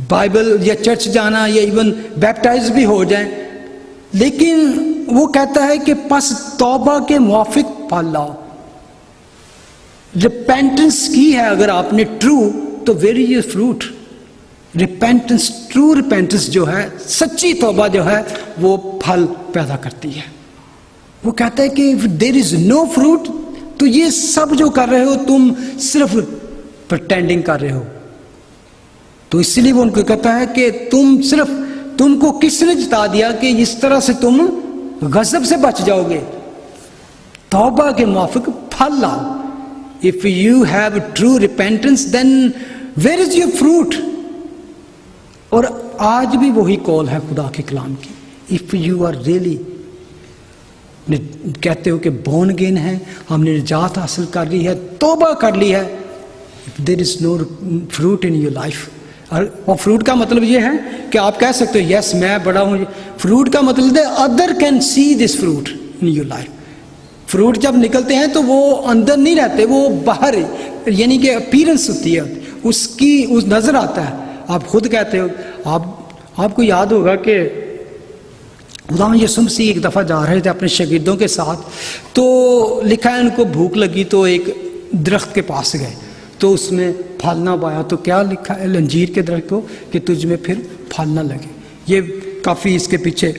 Bible یا چرچ جانا یا ایون بیپٹائز بھی ہو جائیں, لیکن وہ کہتا ہے کہ پس توبہ کے موافق پھل لاؤ. ریپینٹنس کی ہے اگر آپ نے ٹرو, تو where is your fruit? Repentance, true repentance جو ہے, سچی توبہ جو ہے, وہ پھل پیدا کرتی ہے. وہ کہتا ہے کہ دیر از نو فروٹ, تو یہ سب جو کر رہے ہو تم صرف پرٹینڈنگ کر رہے ہو. تو اس لیے وہ ان کو کہتا ہے کہ تم کو کس نے جتا دیا کہ اس طرح سے تم غضب سے بچ جاؤ گے. توبہ کے موافق پھل لاؤ. If you have true repentance, then where is your fruit? اور آج بھی وہی کال ہے خدا کے کلام کی. If you are really کہتے ہو کہ بورن اگین ہے, ہم نے نجات حاصل کر لی ہے, توبہ کر لی ہے, if there is no fruit in your life. اور فروٹ کا مطلب یہ ہے کہ آپ کہہ سکتے ہو یس میں بڑا ہوں. فروٹ کا مطلب ہے other can see this fruit in your life. Fruit جب نکلتے ہیں تو وہ اندر نہیں رہتے, وہ باہر, یعنی کہ اپیرنس ہوتی ہے اس کی, اس نظر آتا ہے. آپ خود کہتے ہو, آپ کو یاد ہوگا کہ خدا یسوع مسیح ایک دفعہ جا رہے تھے اپنے شاگردوں کے ساتھ, تو لکھا ہے ان کو بھوک لگی تو ایک درخت کے پاس گئے, تو اس میں پھل نہ پایا. تو کیا لکھا ہے انجیر کے درخت کو کہ تجھ میں پھر پھل نہ لگے. یہ کافی اس کے پیچھے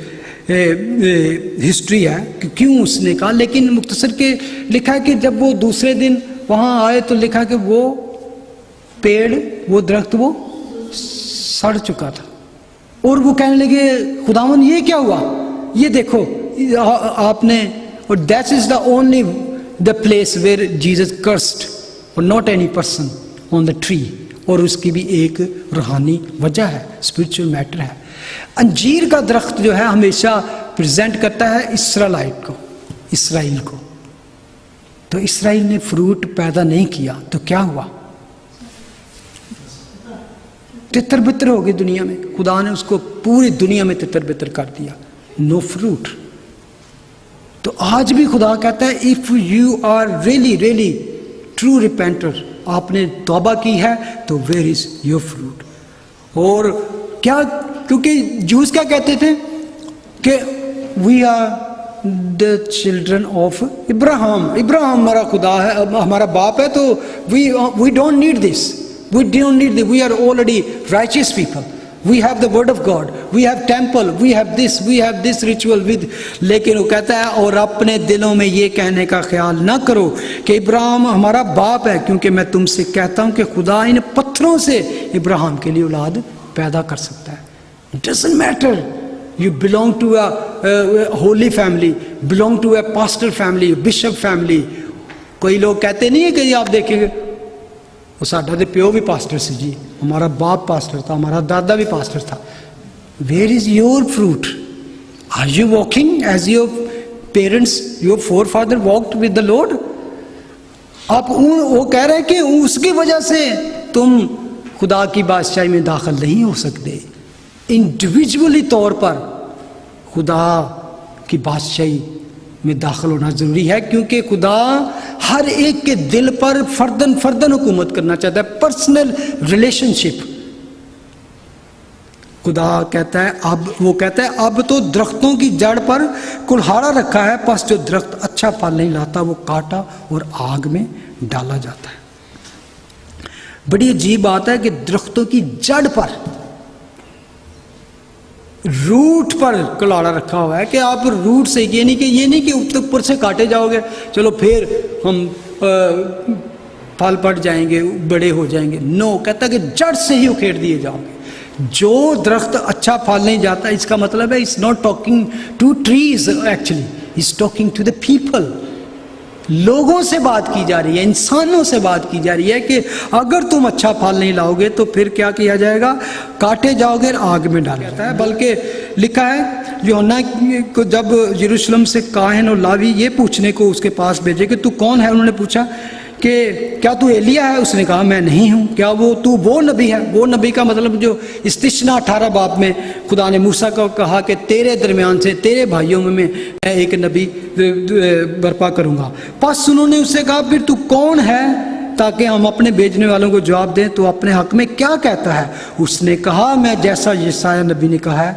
ہسٹری ہے کہ کیوں اس نے کہا, لیکن مختصر کے لکھا ہے کہ جب وہ دوسرے دن وہاں آئے تو لکھا کہ وہ پیڑ, وہ درخت وہ سڑ چکا تھا. اور وہ کہنے لگے خداوند یہ کیا ہوا, یہ دیکھو آپ نے. اور that is the only the place where Jesus cursed, اور not any person on the tree. اور اس کی بھی ایک روحانی وجہ ہے, اسپرچل میٹر ہے. انجیر کا درخت جو ہے ہمیشہ پریزنٹ کرتا ہے اسرائیلائٹ کو, اسرائیل کو. تو اسرائیل نے فروٹ پیدا نہیں کیا تو کیا ہوا, تتر بتر ہو گئی دنیا میں. خدا نے اس کو پوری دنیا میں تتر بتر کر دیا, نو فروٹ. تو آج بھی خدا کہتا ہے if you are really really true repenter, آپ نے توبہ کی ہے تو ویئر از یور فروٹ. اور کیا, کیونکہ جوز کیا کہتے تھے کہ we are the children of Abraham, Abraham ہمارا خدا ہے, ہمارا باپ ہے, تو we don't need this, we don't need this, we are already righteous people, we have the word of God, we have temple, we have this ritual with. لیکن وہ کہتا ہے اور اپنے دلوں میں یہ کہنے کا خیال نہ کرو کہ ابراہیم ہمارا باپ ہے, کیونکہ میں تم سے کہتا ہوں کہ خدا ان پتھروں سے ابراہیم کے لیے اولاد پیدا کر سکتا ہے. It doesn't matter you belong to a holy family, belong to a pastor family, bishop family, کوئی لوگ کہتے نہیں ہیں کہ یہ آپ دیکھیں گے وہ ساڈا تے پیو بھی پاسٹر سی جی, ہمارا باپ پاسٹر تھا, ہمارا دادا بھی پاسٹر تھا. Where is your fruit? Are you walking as your parents, your forefather walked with the Lord? آپ وہ کہہ رہے ہیں کہ اس کی وجہ سے تم خدا کی بادشاہی میں داخل نہیں ہو سکتے. انڈیویجولی طور پر خدا کی بادشاہی میں داخل ہونا ضروری ہے, کیونکہ خدا ہر ایک کے دل پر فردن فردن حکومت کرنا چاہتا ہے. پرسنل ریلیشن شپ. خدا کہتا ہے وہ کہتا ہے اب تو درختوں کی جڑ پر کلہاڑا رکھا ہے, پس جو درخت اچھا پھل نہیں لاتا وہ کاٹا اور آگ میں ڈالا جاتا ہے. بڑی عجیب بات ہے کہ درختوں کی جڑ پر, روٹ پر کلاڑا رکھا ہوا ہے, کہ آپ روٹ سے یہ نہیں کہ اوپر سے کاٹے جاؤ گے چلو پھر ہم پھل پڑ جائیں گے, بڑے ہو جائیں گے. نو, کہتا ہے کہ جڑ سے ہی اکھیڑ دیے جاؤ گے. جو درخت اچھا پھل نہیں جاتا, اس کا مطلب ہے it's not talking to trees, actually it's talking to the people. لوگوں سے بات کی جا رہی ہے, انسانوں سے بات کی جا رہی ہے کہ اگر تم اچھا پھل نہیں لاؤ گے تو پھر کیا کیا جائے گا؟ کاٹے جاؤ گے, آگ میں ڈالا جاتا ہے. بلکہ لکھا ہے یوحنا کو جب یروشلم سے کاہن اور لاوی یہ پوچھنے کو اس کے پاس بھیجے کہ تو کون ہے, انہوں نے پوچھا کہ کیا تو ایلیا ہے؟ اس نے کہا میں نہیں ہوں. کیا تو وہ نبی ہے؟ وہ نبی کا مطلب جو استثنا 18 باب میں خدا نے موسیٰ کو کہا کہ تیرے درمیان سے تیرے بھائیوں میں ایک نبی برپا کروں گا. پس انہوں نے اس سے کہا پھر تو کون ہے تاکہ ہم اپنے بھیجنے والوں کو جواب دیں, تو اپنے حق میں کیا کہتا ہے؟ اس نے کہا میں جیسا یسایہ نبی نے کہا ہے,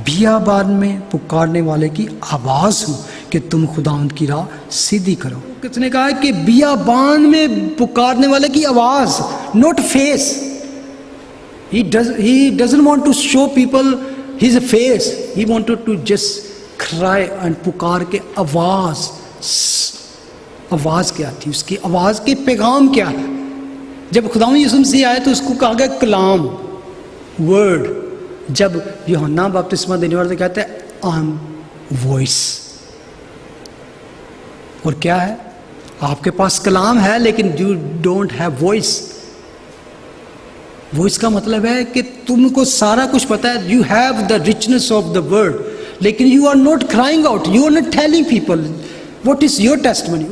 بیابان میں پکارنے والے کی آواز ہوں کہ تم خداوند کی راہ سیدھی کرو. کس نے کہا ہے کہ بیابان میں پکارنے والے کی آواز, not face. He doesn't want to show people his face. He wanted to just cry and پکار کے آواز کیا تھی, اس کی آواز کے پیغام کیا ہے. جب خداوند یسوع مسیح آئے تو اس کو کہا گیا کلام, ورڈ. جب یوحنا بپتسمہ دینے والے کہتے ہیں آئی ایم وائس, اور کیا ہے آپ کے پاس کلام ہے لیکن you don't have voice. Voice کا مطلب ہے کہ تم کو سارا کچھ پتا ہے, you have the richness of the word, لیکن you are not crying out, you are not telling people what is your testimony.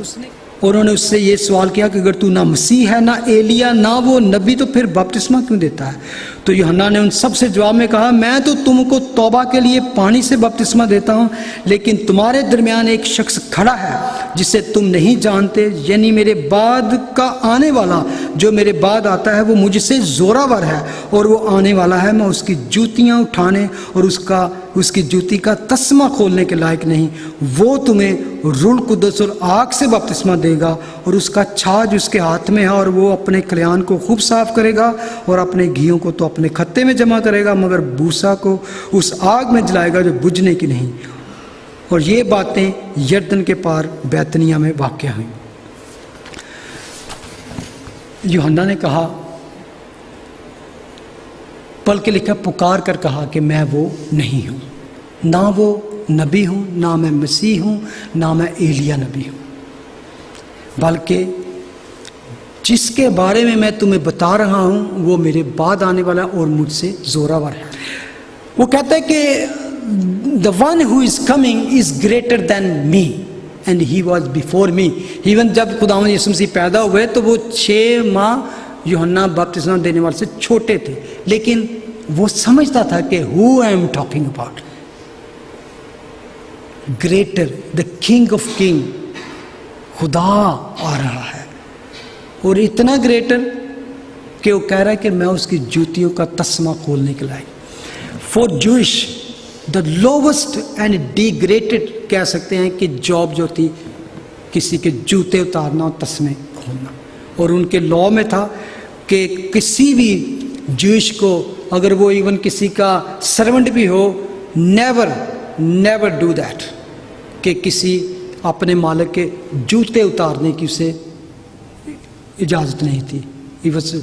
انہوں نے اس سے یہ سوال کیا کہ اگر تو نہ مسیح ہے, نہ ایلیا, نہ وہ نبی, تو پھر بپتسمہ کیوں دیتا ہے؟ تو یوحنا نے ان سب سے جواب میں کہا میں تو تم کو توبہ کے لیے پانی سے بپتسمہ دیتا ہوں, لیکن تمہارے درمیان ایک شخص کھڑا ہے جسے تم نہیں جانتے, یعنی میرے بعد کا آنے والا جو میرے بعد آتا ہے وہ مجھ سے زوراور ہے, اور وہ آنے والا ہے میں اس کی جوتیاں اٹھانے اور اس کی جوتی کا تسمہ کھولنے کے لائق نہیں. وہ تمہیں روح القدس اور آگ سے بپتسمہ دے گا, اور اس کا چھاج اس کے ہاتھ میں ہے, اور وہ اپنے کلیان کو خوب صاف کرے گا اور اپنے گھیوں کو تو اپنے کھتے میں جمع کرے گا, مگر بوسا کو اس آگ میں جلائے گا جو بجھنے کی نہیں. اور یہ باتیں یردن کے پار بیتنیہ میں واقع ہوئیں. یوحنا نے کہا, بلکہ لکھا پکار کر کہا کہ میں وہ نہیں ہوں, نہ وہ نبی ہوں, نہ میں مسیح ہوں, نہ میں ایلیا نبی ہوں, بلکہ جس کے بارے میں تمہیں بتا رہا ہوں وہ میرے بعد آنے والا اور مجھ سے زوراور ہے. وہ کہتا ہے کہ the one who is coming is greater than me and he was before me. Even جب خداوند یسوع مسیح پیدا ہوئے تو وہ 6 ماہ یوحنا بپتسمہ دینے والے سے چھوٹے تھے, لیکن وہ سمجھتا تھا کہ who I am talking about, greater, the king of king, خدا آ رہا ہے, اور اتنا گریٹر کہ وہ کہہ رہا ہے کہ میں اس کی جوتیوں کا تسمہ کھولنے کے لائق. فور جوئش دا لووسٹ اینڈ ڈیگریڈڈ کہہ سکتے ہیں کہ جاب جو تھی کسی کے جوتے اتارنا اور تسمے کھولنا, اور ان کے لاء میں تھا کہ کسی بھی جوئش کو اگر وہ ایون کسی کا سرونٹ بھی ہو, نیور ڈو دیٹ, کہ کسی اپنے مالک کے جوتے اتارنے کی اسے اجازت نہیں تھی. ہی واز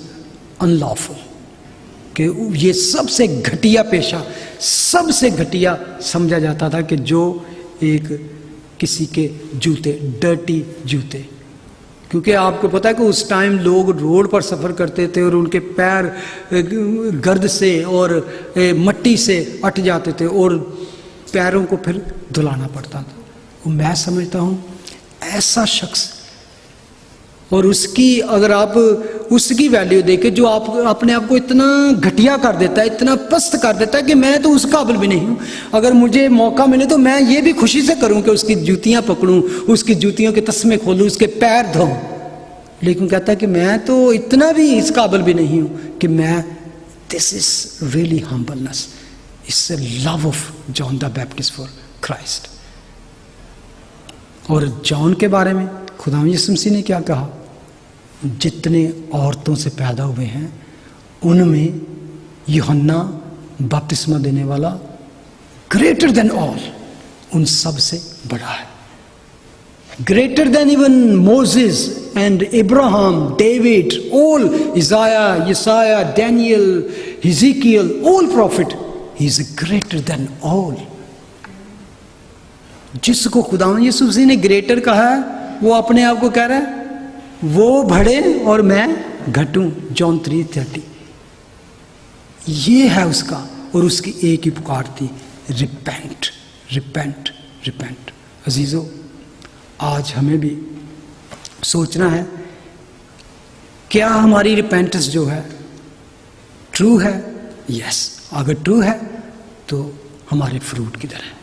انلافل, کہ یہ سب سے گھٹیا پیشہ, سب سے گھٹیا سمجھا جاتا تھا کہ جو ایک کسی کے جوتے, ڈرٹی جوتے کیونکہ آپ کو پتہ ہے کہ اس ٹائم لوگ روڈ پر سفر کرتے تھے اور ان کے پیر گرد سے اور مٹی سے اٹ جاتے تھے اور پیروں کو پھر دھلانا پڑتا تھا. اور میں سمجھتا ہوں ایسا شخص، اور اس کی اگر آپ اس کی ویلیو دیکھیں جو آپ اپنے آپ کو اتنا گھٹیا کر دیتا ہے، اتنا پست کر دیتا ہے کہ میں تو اس قابل بھی نہیں ہوں. اگر مجھے موقع ملے تو میں یہ بھی خوشی سے کروں کہ اس کی جوتیاں پکڑوں، اس کی جوتیوں کے تسمے کھولوں، اس کے پیر دھوؤں. لیکن کہتا ہے کہ میں تو اتنا بھی اس قابل بھی نہیں ہوں کہ میں this is really humbleness, it's a love of John the Baptist for Christ. اور جان کے بارے میں خدا یسوع مسیح نے کیا کہا؟ جتنے عورتوں سے پیدا ہوئے ہیں ان میں یوحنا بپتسمہ دینے والا گریٹر دین آل، ان سب سے بڑا ہے. Greater than even Moses and Abraham, David, all Isaiah, Yesaiah, Daniel, Ezekiel, all prophet, he is greater than all. جس کو خداوند یسوع مسیح نے گریٹر کہا ہے وہ اپنے آپ کو کہہ رہا ہے وہ بڑھے اور میں گھٹوں. جان 3:30 یہ ہے اس کا، اور اس کی ایک ہی پکار تھی، ریپینٹ ریپینٹ ریپینٹ. عزیزو، آج ہمیں بھی سوچنا ہے کیا ہماری ریپینٹنس جو ہے ٹرو ہے؟ یس. اگر ٹرو ہے تو ہمارے فروٹ کدھر ہیں؟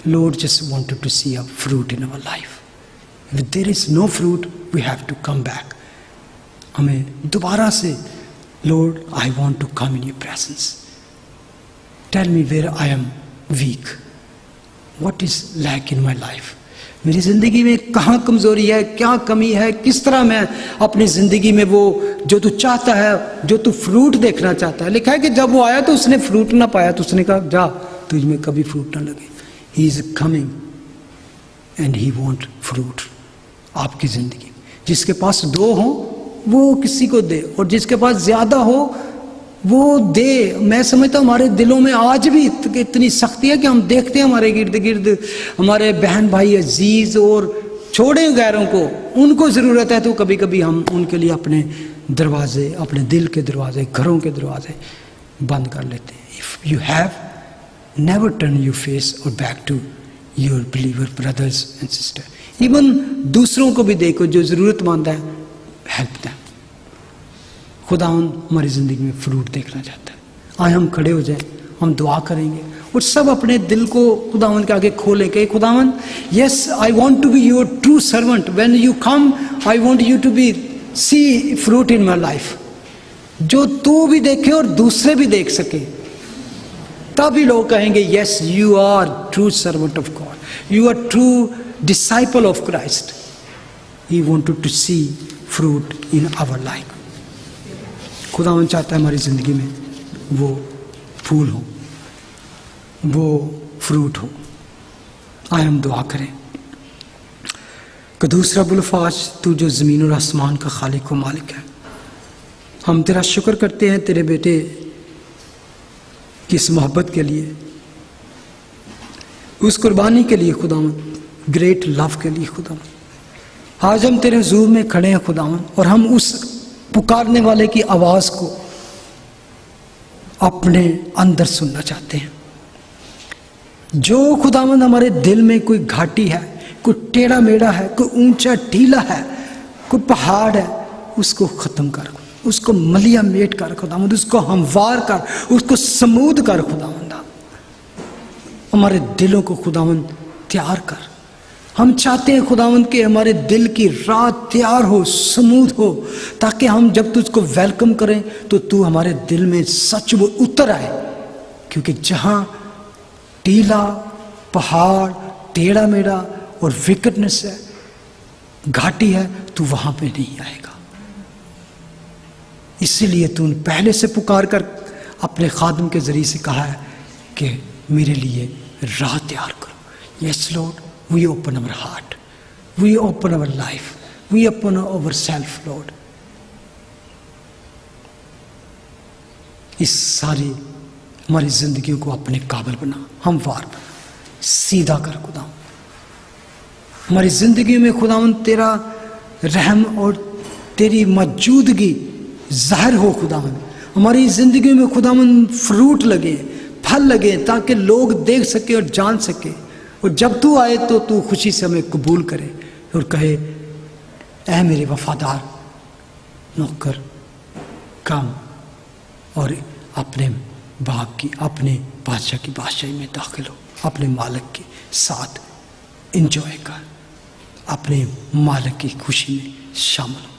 Lord just wanted to see a fruit in our life. If there is no fruit, we have to come back. ہمیں دوبارہ سے Lord, I want to come in your presence. Tell me where I am weak. What is lack in my life? میری زندگی میں کہاں کمزوری ہے، کیا کمی ہے، کس طرح میں اپنی زندگی میں وہ جو تو چاہتا ہے، جو تو فروٹ دیکھنا چاہتا ہے. لکھا ہے کہ جب وہ آیا تو اس نے فروٹ نہ پایا تو اس نے کہا جا تجھ میں کبھی فروٹ نہ لگے. He is coming and he want fruit. آپ کی زندگی جس کے پاس 2 ہوں وہ کسی کو دے، اور جس کے پاس زیادہ ہو وہ دے. میں سمجھتا ہوں ہمارے دلوں میں آج بھی اتنی سختی ہے کہ ہم دیکھتے ہیں ہمارے گرد گرد ہمارے بہن بھائی عزیز اور چھوڑیں غیروں کو، ان کو ضرورت ہے تو کبھی کبھی ہم ان کے لیے اپنے دروازے، اپنے دل کے دروازے، گھروں کے دروازے بند کر لیتے ہیں. If you have, never turn your face or back to your believer brothers and sisters. Even دوسروں کو بھی دیکھو جو ضرورت مند ہے، help them. خداوند ہماری زندگی میں فروٹ دیکھنا چاہتا ہے. آئے ہم کھڑے ہو جائیں، ہم دعا کریں گے اور سب اپنے دل کو خداوند کے آگے کھولیں کہ خداوند yes, I want to be your true servant. When you come, I want you to be see fruit in my life. جو تو بھی دیکھے اور دوسرے بھی دیکھ سکے، تبھی لوگ کہیں گے yes you are true servant of God, you are true disciple of Christ. He wanted to see fruit in our life. خداوند چاہتا ہے ہماری زندگی میں وہ پھول ہو، وہ فروٹ ہو. آئے ہم دعا کریں. قدوس رب الافواج، تو جو زمین اور آسمان کا خالق و مالک ہے، ہم تیرا شکر کرتے ہیں تیرے بیٹے کی اس محبت کے لیے، اس قربانی کے لیے خداوند، گریٹ لو کے لیے خداوند. آج ہم تیرے حضور میں کھڑے ہیں خداوند، اور ہم اس پکارنے والے کی آواز کو اپنے اندر سننا چاہتے ہیں. جو خداوند ہمارے دل میں کوئی گھاٹی ہے، کوئی ٹیڑھا میڑھا ہے، کوئی اونچا ٹیلا ہے، کوئی پہاڑ ہے، اس کو ختم کر، اس کو ملیا میٹ کر خداوند، اس کو ہموار کر، اس کو سمود کر خداوند. ہمارے دلوں کو خداوند تیار کر. ہم چاہتے ہیں خداوند کہ ہمارے دل کی راہ تیار ہو، سمود ہو، تاکہ ہم جب تجھ کو ویلکم کریں تو ہمارے دل میں سچ وہ اتر آئے. کیونکہ جہاں ٹیلا، پہاڑ، ٹیڑھا میڑھا اور وکٹنس ہے، گھاٹی ہے، تو وہاں پہ نہیں آئے گا. اسی لیے تو نے پہلے سے پکار کر اپنے خادم کے ذریعے سے کہا ہے کہ میرے لیے راہ تیار کرو. یس لارڈ، وی اوپن اور ہارٹ، وی اوپن اور لائف، وی اوپن اور سیلف لارڈ. اس ساری ہماری زندگیوں کو اپنے قابل بنا، ہموار بنا، سیدھا کر خدا. ہماری زندگی میں خداوند تیرا رحم اور تیری موجودگی ظاہر ہو خداوند. ہماری زندگی میں خداوند فروٹ لگے، پھل لگے، تاکہ لوگ دیکھ سکے اور جان سکے. اور جب تو آئے تو تو خوشی سے ہمیں قبول کرے اور کہے اے میرے وفادار نوکر، کام اور اپنے باپ کی، اپنے بادشاہ کی بادشاہی میں داخل ہو، اپنے مالک کے ساتھ انجوائے کر، اپنے مالک کی خوشی میں شامل ہو.